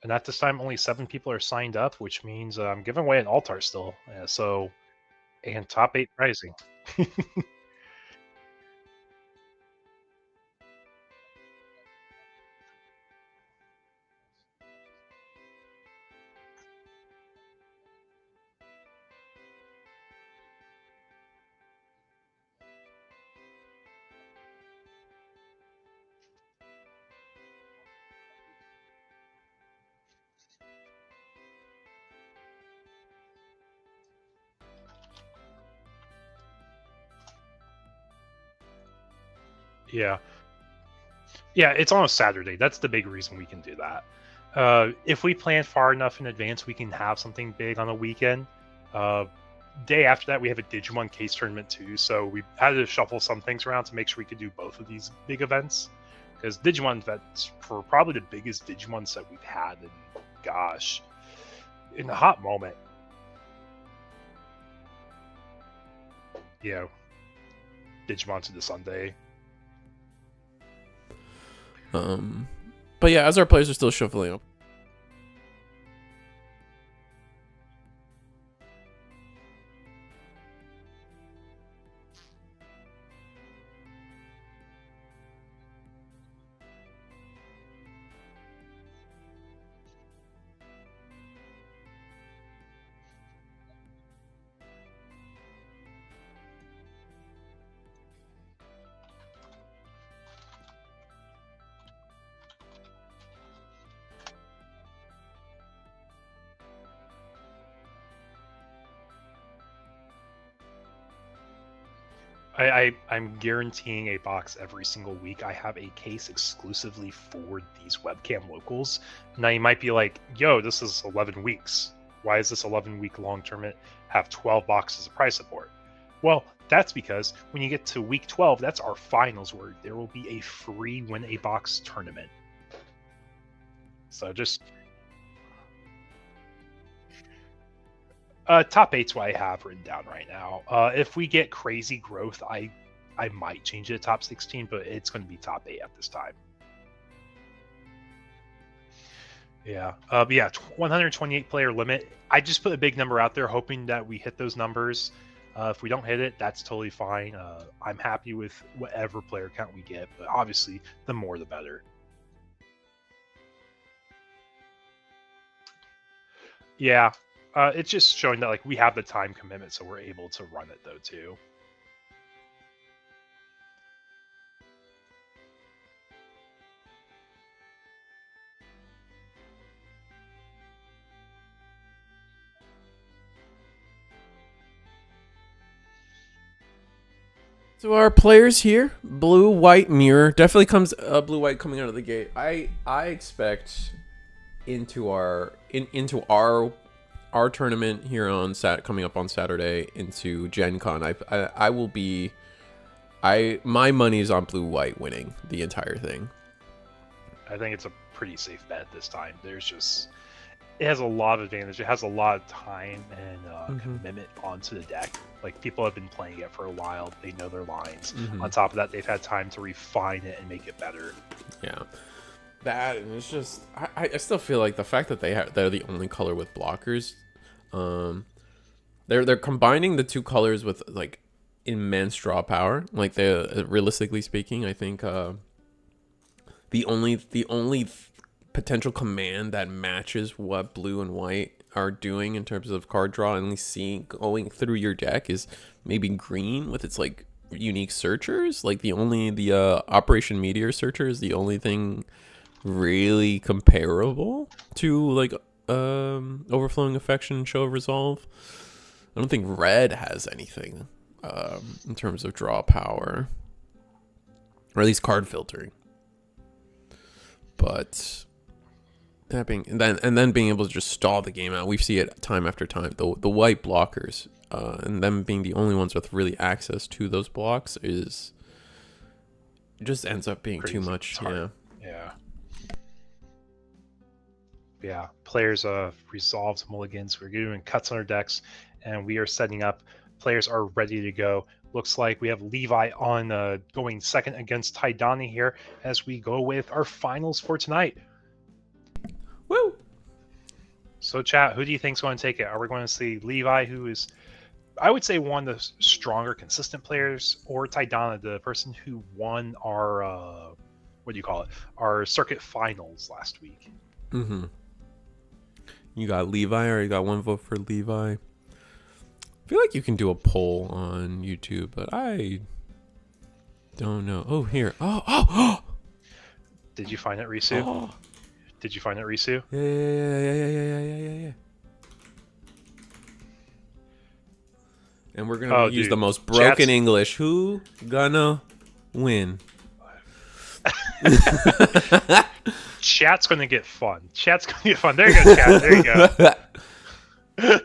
And at this time, only 7 people are signed up, which means I'm giving away an altar still. So and top 8 pricing. Yeah. Yeah, it's on a Saturday. That's the big reason we can do that. If we plan far enough in advance, we can have something big on a weekend. Uh, Day after that, we have a Digimon case tournament too, so we had to shuffle some things around to make sure we could do both of these big events. Because Digimon events for probably the biggest Digimon set we've had in, gosh, in a hot moment. You know, Digimon to the Sunday. But yeah, as our players are still shuffling up. I'm guaranteeing a box every single week. I have a case exclusively for these webcam locals. Now you might be like, "Yo, this is 11 weeks. Why is this 11-week long tournament have 12 boxes of prize support?" Well, that's because when you get to week 12, that's our finals where there will be a free win a box tournament. So just top eight's what I have written down right now. If we get crazy growth, I might change it to top 16, but it's going to be top 8 at this time. Yeah. But yeah, 128 player limit. I just put a big number out there, hoping that we hit those numbers. If we don't hit it, that's totally fine. I'm happy with whatever player count we get, but obviously, the more the better. Yeah. It's just showing that like we have the time commitment, so we're able to run it though too. So our players here, blue white mirror definitely comes blue white coming out of the gate. I expect into our tournament here on coming up on Saturday into Gen Con. I will be my money is on blue white winning the entire thing. I think it's a pretty safe bet this time. There's just it has a lot of advantage. It has a lot of time and commitment onto the deck. Like people have been playing it for a while. They know their lines. On top of that, they've had time to refine it and make it better. Yeah, that and it's just I still feel like the fact that they're the only color with blockers. They're combining the two colors with like immense draw power. Like they realistically speaking, I think the only potential command that matches what blue and white are doing in terms of card draw, and seeing going through your deck, is maybe green with its like unique searchers. Like the Operation Meteor searcher is the only thing really comparable to like Overflowing Affection and Show of Resolve. I don't think red has anything in terms of draw power, or at least card filtering. But that being, and then being able to just stall the game out, we see it time after time. The white blockers, and them being the only ones with really access to those blocks, is just ends up being Crazy. too much. Yeah. Players resolved mulligans. We're doing cuts on our decks, and we are setting up. Players are ready to go. Looks like we have Levi on going second against Taidani here as we go with our finals for tonight. Woo! So, chat, who do you think's going to take it? Are we going to see Levi, who is, I would say, one of the stronger, consistent players, or Taidana, the person who won our, what do you call it, our circuit finals last week? Mm-hmm. You got Levi, or you got one vote for Levi? I feel like you can do a poll on YouTube, but I don't know. Oh, here. Oh! Did you find it, Risu? Oh. Did you find it, Risu? Yeah. And we're gonna use the most broken English. Who gonna win? Chat's gonna get fun. Chat's gonna get fun. There you go, chat. There you go.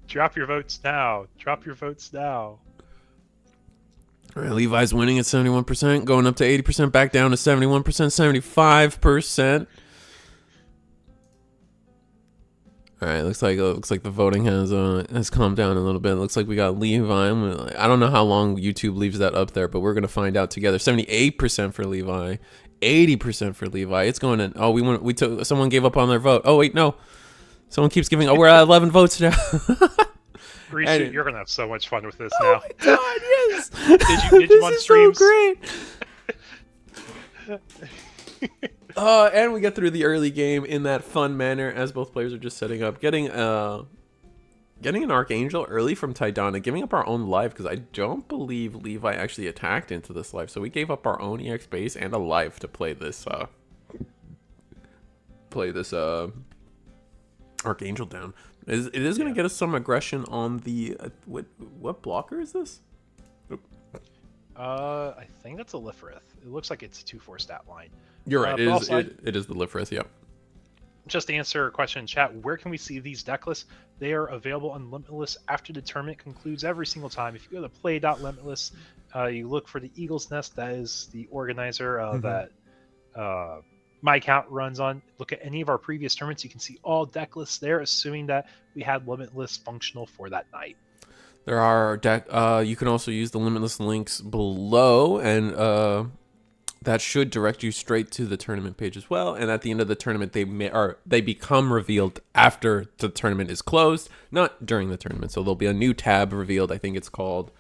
Drop your votes now. Drop your votes now. All right, Levi's winning at 71%, going up to 80%, back down to 71%, 75%. All right, looks like the voting has calmed down a little bit. It looks like we got Levi. I don't know how long YouTube leaves that up there, but we're gonna find out together. 78% for Levi, 80% for Levi. It's going in. Oh, we took. Someone gave up on their vote. Oh wait, no. Someone keeps giving. Oh, we're at 11 votes now. Risu, you're gonna have so much fun with this now. Oh my god, yes! Digimon this is streams. So great. And we get through the early game in that fun manner as both players are just setting up, getting an Archangel early from Taidana, giving up our own life, because I don't believe Levi actually attacked into this life, so we gave up our own EX base and a life to play this Archangel down. It is going to get us some aggression on the what blocker is this? I think that's a Lifrith. It looks like it's a 2/4 stat line. You're right. It is the Lifrith. Yep. Just to answer a question in chat, where can we see these deck lists? They are available on Limitless after the tournament concludes every single time. If you go to play.limitless, you look for the Eagle's Nest. That is the organizer that my account runs on. Look at any of our previous tournaments. You can see all deck lists there, assuming that we had Limitless functional for that night. There are you can also use the Limitless links below, and that should direct you straight to the tournament page as well. And at the end of the tournament, they become revealed after the tournament is closed, not during the tournament. So there'll be a new tab revealed. I think it's called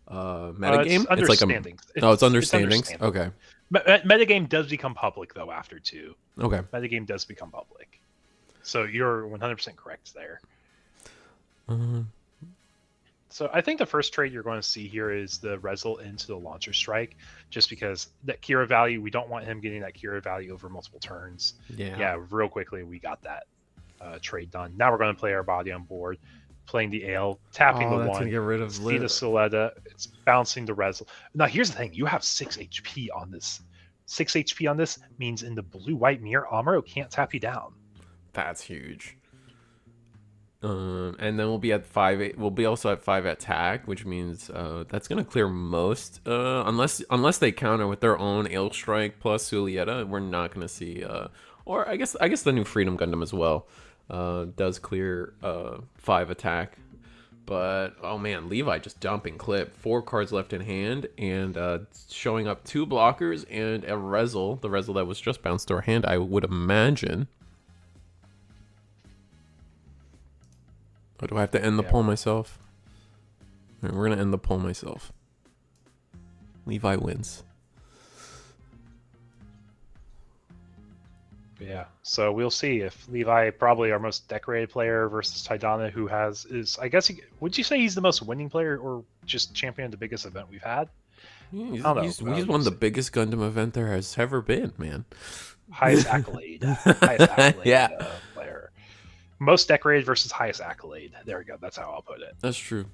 metagame. It's understandings. It's understandings. Okay. Metagame does become public though after too. Okay. Metagame does become public. So you're 100% correct there. So I think the first trade you're going to see here is the Rezel into the Launcher Strike, just because that Kira value, we don't want him getting that Kira value over multiple turns. Yeah, real quickly, we got that trade done. Now we're going to play our body on board, playing the Ale, tapping the one, get rid of see the Soleta, it's bouncing the Rezel. Now here's the thing, you have 6 HP on this. 6 HP on this means in the blue-white mirror, Amuro can't tap you down. That's huge. And then we'll be at 5. We'll be also at 5 attack, which means that's gonna clear most. Unless they counter with their own Ale Strike plus Sulieta, we're not gonna see. Or I guess the new Freedom Gundam as well does clear 5 attack. But oh man, Levi just dumping clip. 4 cards left in hand, and showing up 2 blockers and a Rezel. The Rezel that was just bounced to our hand, I would imagine. Or do I have to end the poll myself? All right, we're going to end the poll myself. Levi wins. Yeah, so we'll see if Levi, probably our most decorated player, versus Taidana, who is I guess would you say he's the most winning player or just championed the biggest event we've had? Yeah, I don't know. How he's would you won the say? biggest Gundam event there has ever been, man. Highest accolade Yeah, player. Most decorated versus highest accolade. There we go. That's how I'll put it. that's true.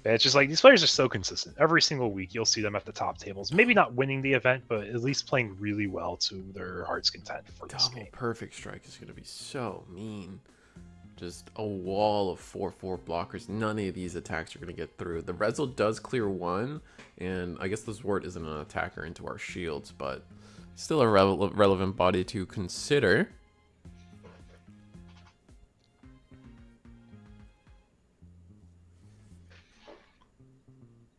It's just like these players are so consistent. Every single week, you'll see them at the top tables. Maybe not winning the event, but at least playing really well to their heart's content for this Double game. perfect strike is gonna be so mean. Just a wall of 4/4 blockers. None of these attacks are gonna get through. The Rezel does clear one, and I guess the Zwart isn't an attacker into our shields, but still a relevant body to consider.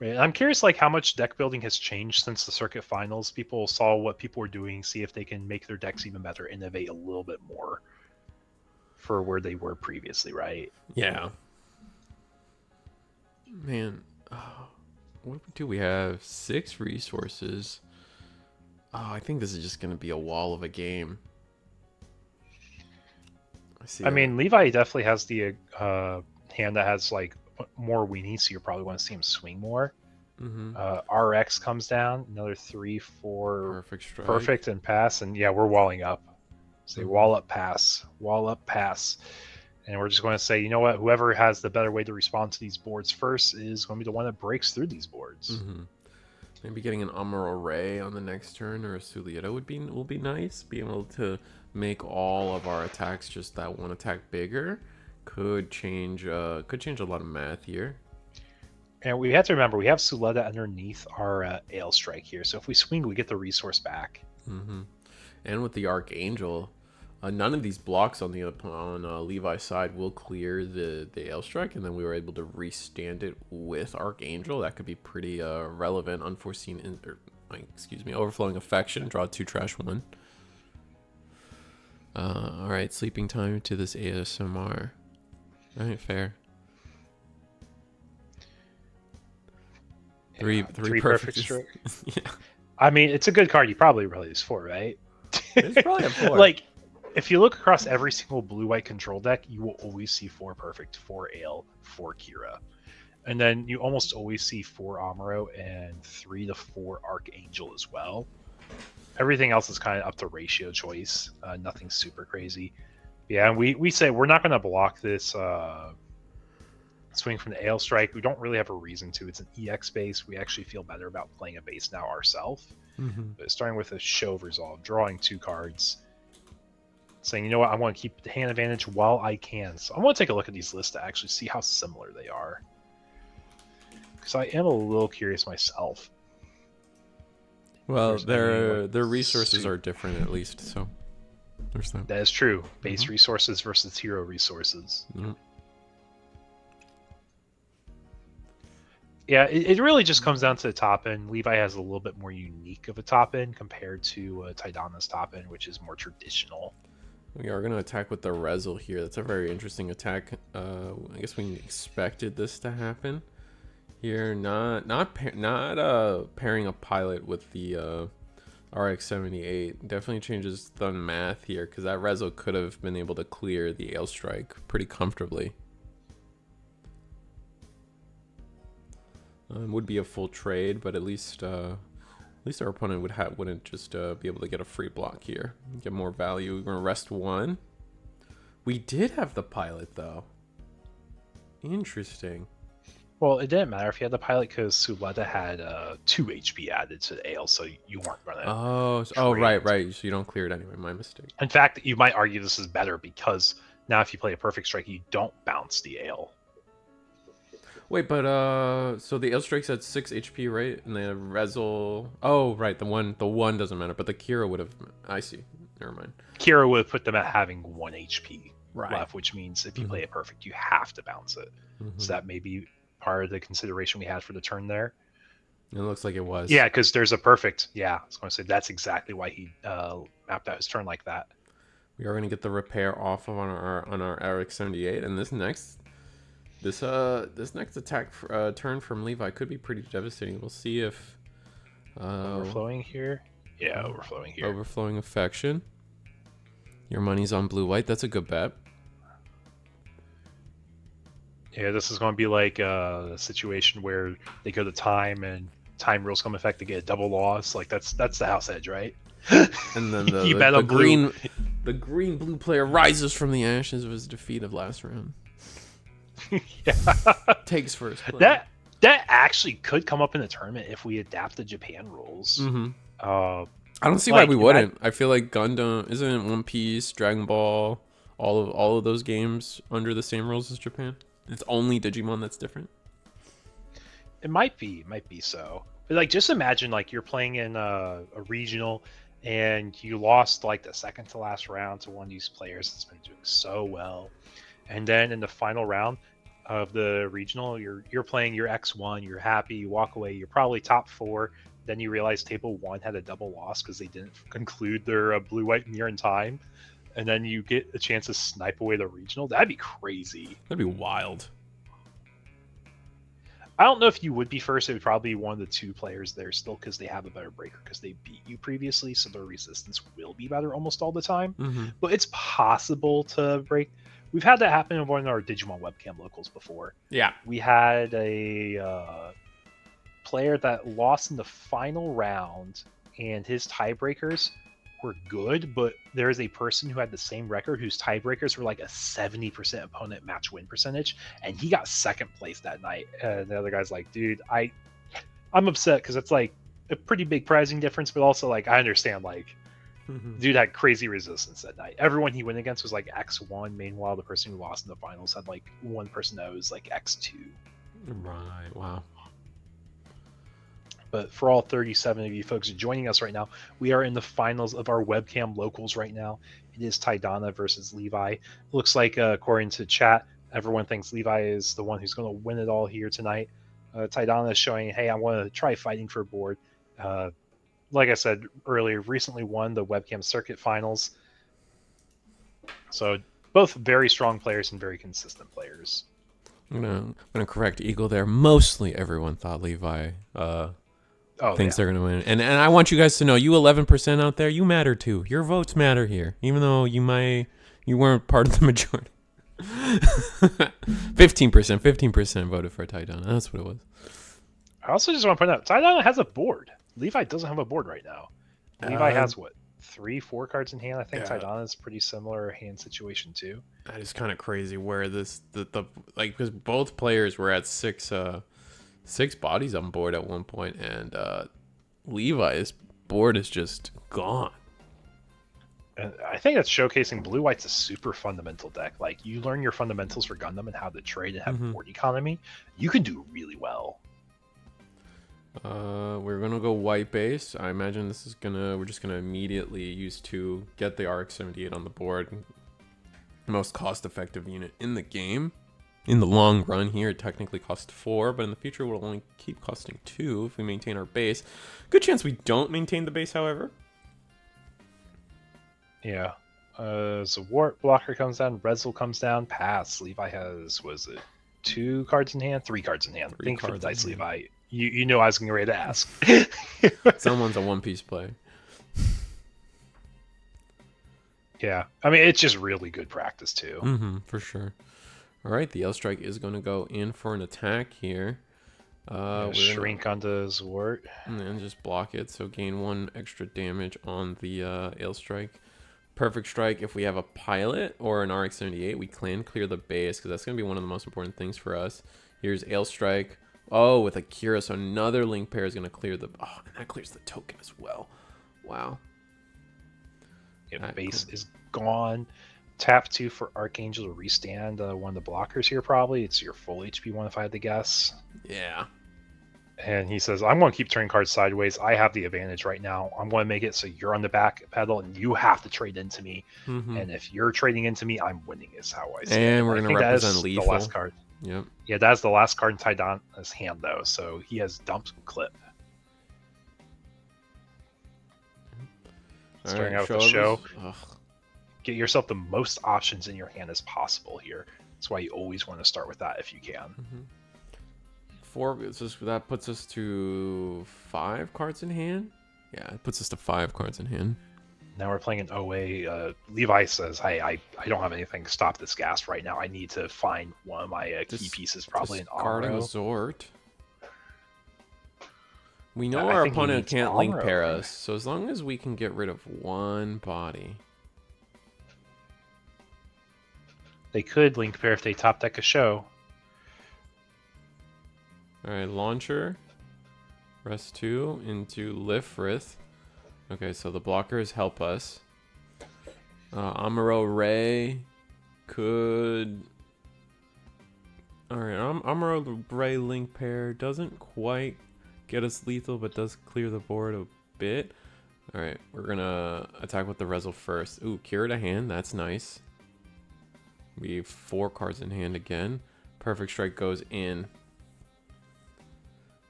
Right. I'm curious, like how much deck building has changed since the circuit finals. People saw what people were doing, see if they can make their decks even better, innovate a little bit more for where they were previously, right? Yeah. Man, what do we have? 6 resources. Oh, I think this is just gonna be a wall of a game. I see. I mean, Levi definitely has the hand that has like more weenies, so you probably want to see him swing more. RX comes down, another 3, 4, perfect strike. perfect and pass, and yeah, we're walling up. Say wall up, pass, and we're just going to say, you know what? Whoever has the better way to respond to these boards first is going to be the one that breaks through these boards. Maybe getting an Amuro Ray on the next turn or a Sulieta will be nice. Being able to make all of our attacks just that one attack bigger could change a lot of math here. And we have to remember we have Suleta underneath our Ale Strike here, so if we swing, we get the resource back. And with the Archangel, none of these blocks on Levi's side will clear the Ale Strike, and then we were able to restand it with Archangel. That could be pretty relevant, unforeseen, overflowing affection. Draw 2, trash 1. All right, sleeping time to this ASMR. All right, fair. Three perfect strike. Yeah. I mean, it's a good card. You probably really use 4, right? It's probably a 4. Like, if you look across every single blue-white control deck, you will always see 4 perfect, 4 Ale, 4 Kira. And then you almost always see 4 Amuro and 3 to 4 Archangel as well. Everything else is kind of up to ratio choice. Nothing super crazy. Yeah, and we say we're not going to block this swing from the Ale Strike. We don't really have a reason to. It's an EX base. We actually feel better about playing a base now ourselves. But starting with a Show of Resolve, drawing 2 cards, saying, you know what, I want to keep the hand advantage while I can. So I want to take a look at these lists to actually see how similar they are. Because I am a little curious myself. Well, their resources are different at least, so there's that. That is true. Base resources versus hero resources. Yeah, it really just comes down to the top end. Levi has a little bit more unique of a top end compared to Taidana's top end, which is more traditional. We are going to attack with the Rezel here. That's a very interesting attack. I guess we expected this to happen here. Not pairing a pilot with the RX-78 definitely changes the math here, because that Rezel could have been able to clear the Ale Strike pretty comfortably. Would be a full trade, but at least our opponent wouldn't just be able to get a free block here, get more value. We're gonna rest 1. We did have the pilot though. Interesting. Well, it didn't matter if you had the pilot because Suleta had 2 HP added to the Ale, so you weren't gonna. Oh, right. So you don't clear it anyway. My mistake. In fact, you might argue this is better because now if you play a perfect strike, you don't bounce the Ale. Wait, but so the Ale Strike's at 6 HP, right? And the Rezel. Oh, right. The one doesn't matter, but the Kira would have. I see. Never mind. Kira would put them at having 1 HP right. left, which means if you play it perfect, you have to bounce it. So that may be part of the consideration we had for the turn there. It looks like it was. Yeah, because there's a perfect. Yeah, I was going to say that's exactly why he mapped out his turn like that. We are going to get the repair off of on our RX-78, and this next attack turn from Levi could be pretty devastating. We'll see if overflowing here. Yeah, overflowing here. Overflowing affection. Your money's on blue-white. That's a good bet. Yeah, this is going to be like a situation where they go to time and time rules come effect to get a double loss. Like that's the house edge, right? And then you bet the on blue. the green blue player rises from the ashes of his defeat of last round. Yeah. Takes first play. That actually could come up in the tournament if we adapt the Japan rules. Mm-hmm. I don't see why we wouldn't. I feel like Gundam isn't One Piece, Dragon Ball, all of those games under the same rules as Japan. It's only Digimon that's different. It might be so. But like, just imagine like you're playing in a regional, and you lost like the second to last round to one of these players that's been doing so well, and then in the final round of the regional, you're playing your X1, you're happy, you walk away, you're probably top 4. Then you realize table 1 had a double loss because they didn't conclude their blue-white mirror in time, and then you get a chance to snipe away the regional. That'd be crazy. That'd be wild. I don't know if you would be first. It would probably be one of the 2 players there still because they have a better breaker because they beat you previously, so their resistance will be better almost all the time. Mm-hmm. But it's possible to break. We've had that happen in one of our Digimon webcam locals before. Yeah. We had a player that lost in the final round, and his tiebreakers were good, but there is a person who had the same record whose tiebreakers were like a 70% opponent match win percentage, and he got second place that night. And the other guy's like, dude, I'm upset because it's like a pretty big pricing difference, but also like I understand like dude had crazy resistance that night. Everyone he went against was like X1. Meanwhile, the person who lost in the finals had like one person that was like X2. Right. Wow. But for all 37 of you folks joining us right now, we are in the finals of our webcam locals right now. It is Taidana versus Levi. Looks like, according to chat, everyone thinks Levi is the one who's going to win it all here tonight. Taidana is showing, hey, I want to try fighting for a board. Like I said earlier, recently won the webcam circuit finals. So both very strong players and very consistent players. I'm gonna correct Eagle there. Mostly everyone thought Levi thinks they're gonna win, and I want you guys to know, you 11% out there, you matter too. Your votes matter here, even though you weren't part of the majority. 15% voted for Taidana. That's what it was. I also just want to point out, Taidana has a board. Levi doesn't have a board right now. Levi has what, 3-4 cards in hand? I think Taidana is pretty similar hand situation too. That is kind of crazy. Where the because both players were at 6 bodies on board at one point, and Levi's board is just gone. And I think that's showcasing Blue White's a super fundamental deck. Like, you learn your fundamentals for Gundam and how to trade and have board economy, you can do really well. We're gonna go white base. I imagine we're just gonna immediately use 2, get the RX-78 on the board. Most cost-effective unit in the game. In the long run here, it technically costs 4, but in the future, it will only keep costing 2 if we maintain our base. Good chance we don't maintain the base, however. Yeah. Zawart blocker comes down, Rezel comes down, pass. Levi has, 2 cards in hand? 3 cards in hand. Think for the dice, Levi. You know I was getting ready to ask. Someone's a One Piece player. Yeah. I mean, it's just really good practice, too. For sure. All right, the L-Strike is going to go in for an attack here. We're shrink onto Zwart. And then just block it, so gain 1 extra damage on the L-Strike. Perfect strike. If we have a pilot or an RX-78, we can clear the base, because that's going to be one of the most important things for us. Here's L-Strike. Oh, with Akira, so another link pair is going to clear the... Oh, and that clears the token as well. Wow. Yeah, base is gone. Tap 2 for Archangel to restand one of the blockers here, probably. It's your full HP one, if I had to guess. Yeah. And he says, I'm going to keep turning cards sideways. I have the advantage right now. I'm going to make it so you're on the back pedal, and you have to trade into me. And if you're trading into me, I'm winning, is how I see it. And we're going to represent lethal. The last card. Yep. Yeah, that's the last card in Taidana's hand, though, so he has dumped clip. Starting out with the show. Get yourself the most options in your hand as possible here. That's why you always want to start with that if you can. 4, that puts us to 5 cards in hand. Yeah, it puts us to 5 cards in hand. Now we're playing an OA. Levi says, "Hey, I don't have anything to stop this gas right now. I need to find one of my key pieces, probably an Discarding a Amuro." Zort. We Yeah, know I our think he opponent needs can't link Amuro, pair right? us, so as long as we can get rid of one body. They could link pair if they top deck a show. Alright, launcher. Rest 2 into Lifrith. Okay, so the blockers help us. Amuro Ray could... Alright, Amuro Ray link pair doesn't quite get us lethal, but does clear the board a bit. Alright, we're gonna attack with the Rezel first. Ooh, Cure to hand, that's nice. We have 4 cards in hand again. Perfect Strike goes in.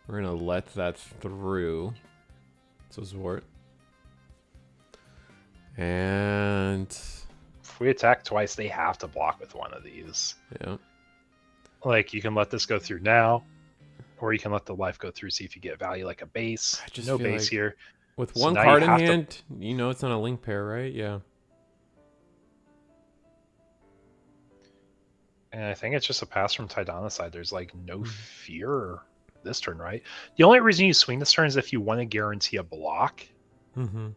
We're gonna let that through. So Zort. And If we attack twice, they have to block with one of these. yeah. Like, you can let this go through now, or you can let the life go through, see if you get value like a base. I just No feel base like here. with So one now card you in have to- hand, you know it's not a link pair, right? Yeah. And I think it's just a pass from Tidana's side. There's like no fear this turn, right? The only reason you swing this turn is if you want to guarantee a block. Mm-hmm.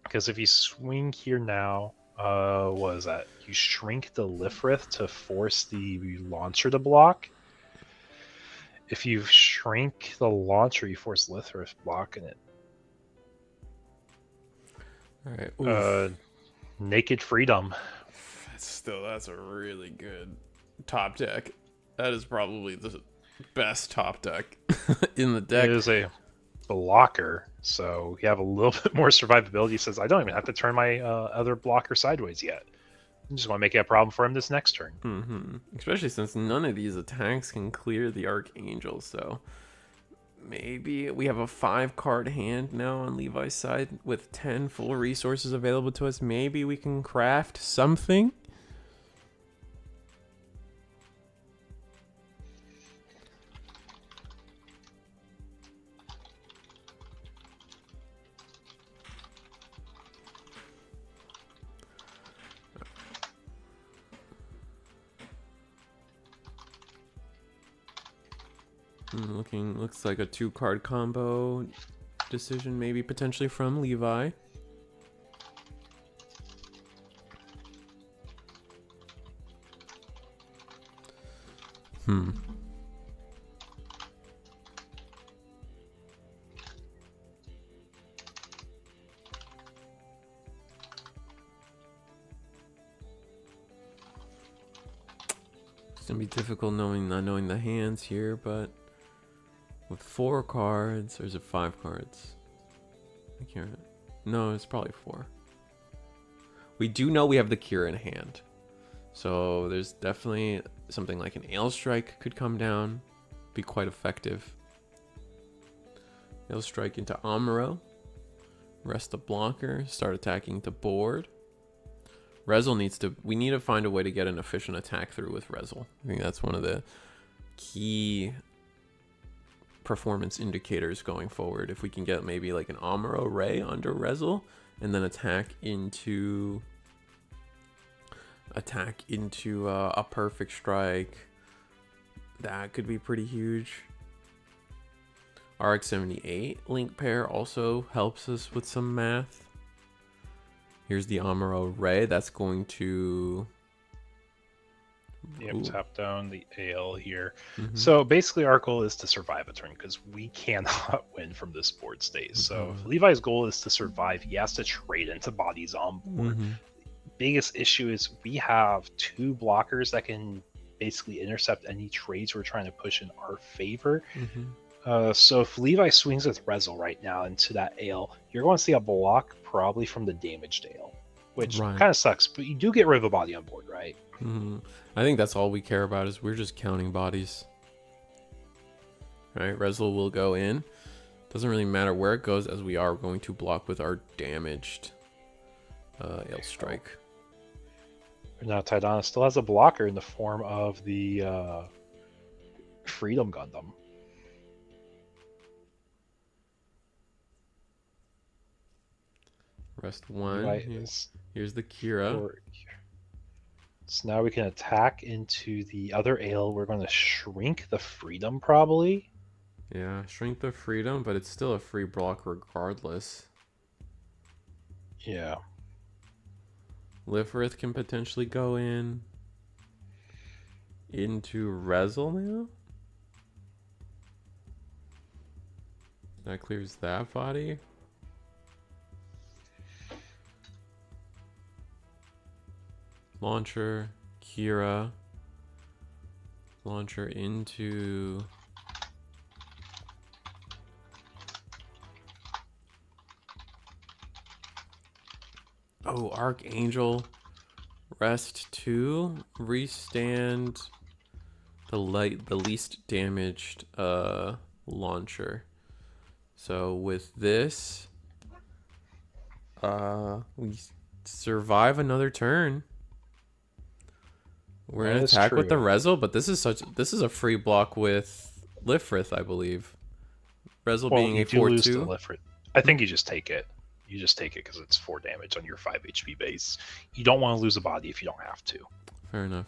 Because if you swing here now, what is that? You shrink the Lifrith to force the launcher to block. If you shrink the launcher, you force Lifrith block, and it All right. Naked Freedom. That's a really good top deck. That is probably the best top deck in the deck. It is a blocker, so you have a little bit more survivability. He says, I don't even have to turn my other blocker sideways yet. I just want to make it a problem for him this next turn. Mm-hmm. Especially since none of these attacks can clear the Archangel, so maybe we have a 5-card hand now on Levi's side with 10 full resources available to us. Maybe we can craft something. Looks like a 2-card combo decision, maybe potentially from Levi. It's gonna be difficult not knowing the hands here, but with 4 cards, or is it 5 cards? I can't. No, it's probably 4. We do know we have the Cure in hand, so there's definitely something like an Ale Strike could come down, be quite effective. Ale Strike into Amuro, rest the blocker, start attacking the board. Rezel we need to find a way to get an efficient attack through with Rezel. I think that's one of the key performance indicators going forward. If we can get maybe like an Amuro Ray under Rezel and then attack into a perfect strike, that could be pretty huge. RX-78 link pair also helps us with some math. Here's the Amuro Ray. That's going to... Yep, tap down the AL here. Mm-hmm. So basically our goal is to survive a turn because we cannot win from this board stage. So if Levi's goal is to survive, he has to trade into bodies on board. Biggest issue is we have 2 blockers that can basically intercept any trades we're trying to push in our favor. So if Levi swings with Rezel right now into that AL, you're going to see a block probably from the damaged AL, which kind of sucks, but you do get rid of a body on board, right? I think that's all we care about is we're just counting bodies. All right, Rezel will go in. Doesn't really matter where it goes, as we are going to block with our damaged Ale Strike. Now Tidana still has a blocker in the form of the Freedom Gundam. Rest Levi one. is Here's the Kira. 4. So now we can attack into the other ale. We're going to shrink the freedom, probably. Yeah, shrink the freedom, but it's still a free block regardless. Yeah. Lifrith can potentially go into Rezel now. That clears that body. Launcher, Kira. Launcher into... Oh, Archangel. Rest 2. Restand the least damaged launcher. So with this, we survive another turn. We're gonna attack with the Rezel, but this is a free block with Lifrith, I believe. Rezel being a 4/2. I think you just take it. You just take it because it's 4 damage on your 5 HP base. You don't want to lose a body if you don't have to. Fair enough.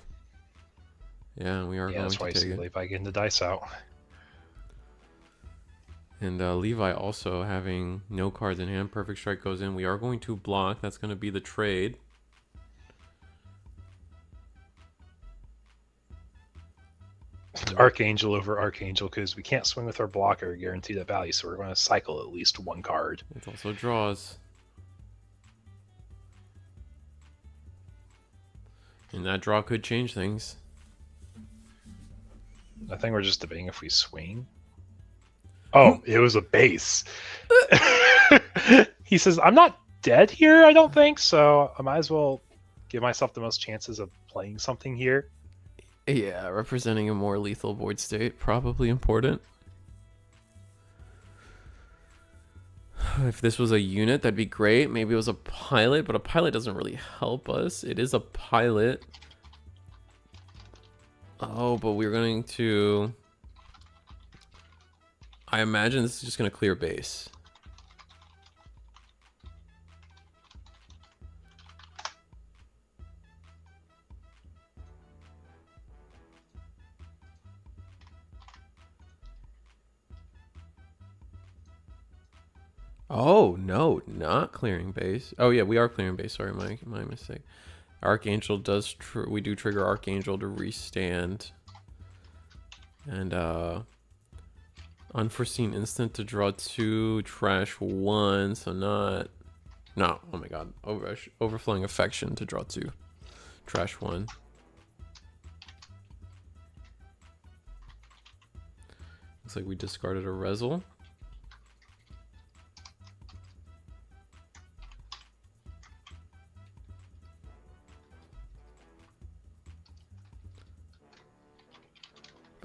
Yeah, we are going to take it. That's why you see Levi getting the dice out. And Levi also having no cards in hand. Perfect Strike goes in. We are going to block. That's going to be the trade. Archangel over Archangel because we can't swing with our blocker, guarantee that value, so we're going to cycle at least 1 card. It also draws. And that draw could change things. I think we're just debating if we swing. Oh, it was a base. He says, I'm not dead here, I don't think, so I might as well give myself the most chances of playing something here. Yeah, representing a more lethal board state, probably important. If this was a unit, that'd be great. Maybe it was a pilot, but a pilot doesn't really help us. It is a pilot. Oh, but we're going to... I imagine this is just going to clear base. Oh, no, not clearing base. Oh, yeah, we are clearing base. Sorry, my mistake. Archangel does... we do trigger Archangel to restand. And, unforeseen instant to draw 2, trash 1, so not... No, oh my god. Overflowing affection to draw 2, trash 1. Looks like we discarded a Rezel.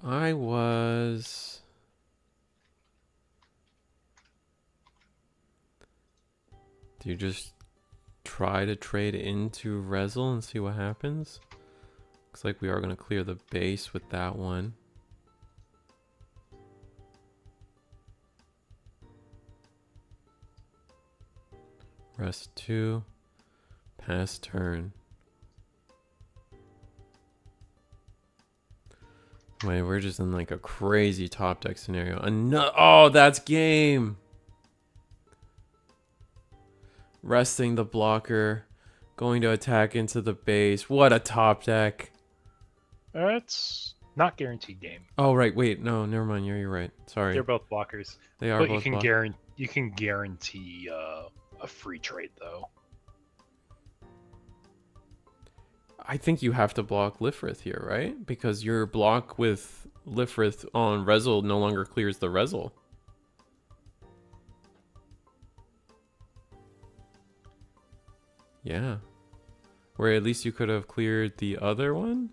I was... Do you just try to trade into Rezel and see what happens? Looks like we are going to clear the base with that one. Rest 2. Pass turn. Wait, we're just in like a crazy top deck scenario. Oh, that's game! Resting the blocker. Going to attack into the base. What a top deck. It's not guaranteed game. Oh, right. Wait. No, never mind. You're right. Sorry. They're both blockers. They are but both you can guarantee a free trade, though. I think you have to block Lifrith here, right? Because your block with Lifrith on Rezel no longer clears the Rezel. Yeah. Where at least you could have cleared the other one?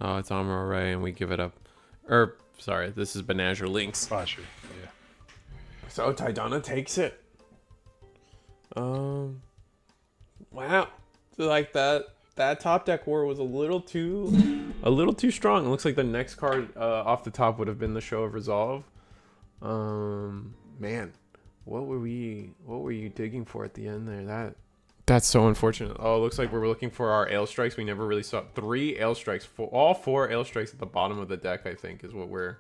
Oh, it's Armor Array and we give it up. Sorry, this is Banazher Links. Oh, sure. Yeah. So Tidana takes it. Wow. So like that top deck war was a little too strong. It looks like the next card off the top would have been the Show of Resolve. Man, what were you digging for at the end there? That's so unfortunate. Oh, it looks like we're looking for our ale strikes. We never really saw 3 ale strikes. All 4 ale strikes at the bottom of the deck, I think, is what we're.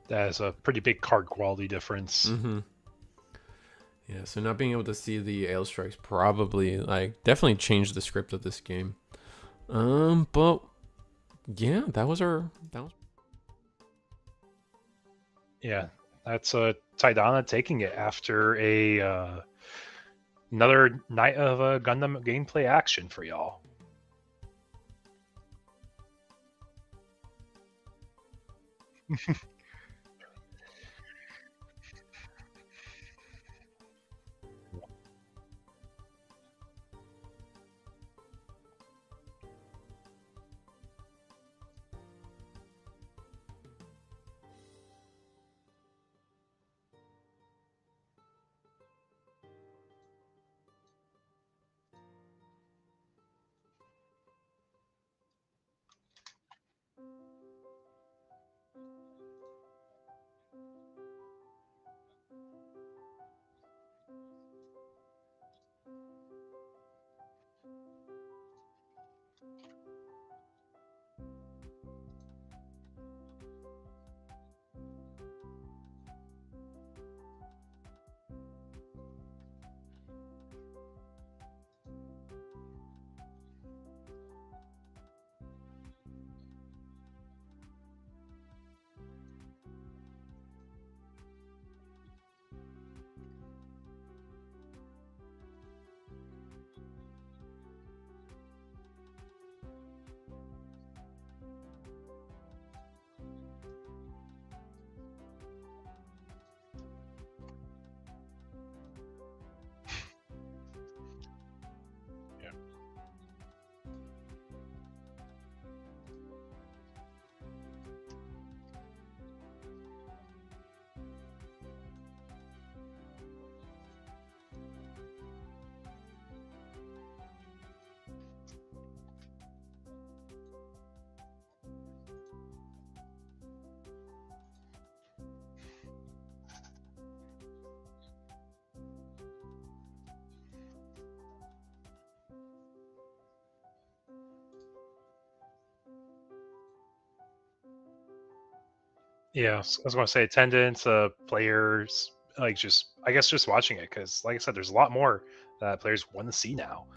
That is a pretty big card quality difference. Mm-hmm. Yeah, so not being able to see the ale strikes probably definitely changed the script of this game. But yeah, that was. Yeah, that's Taidana taking it after a another night of Gundam gameplay action for y'all. Yeah, I was going to say attendance, players, just I guess just watching it because, like I said, there's a lot more that players want to see now.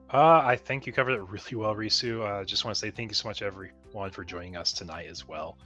I think you covered it really well, Risu. Just want to say thank you so much, everyone, for joining us tonight as well.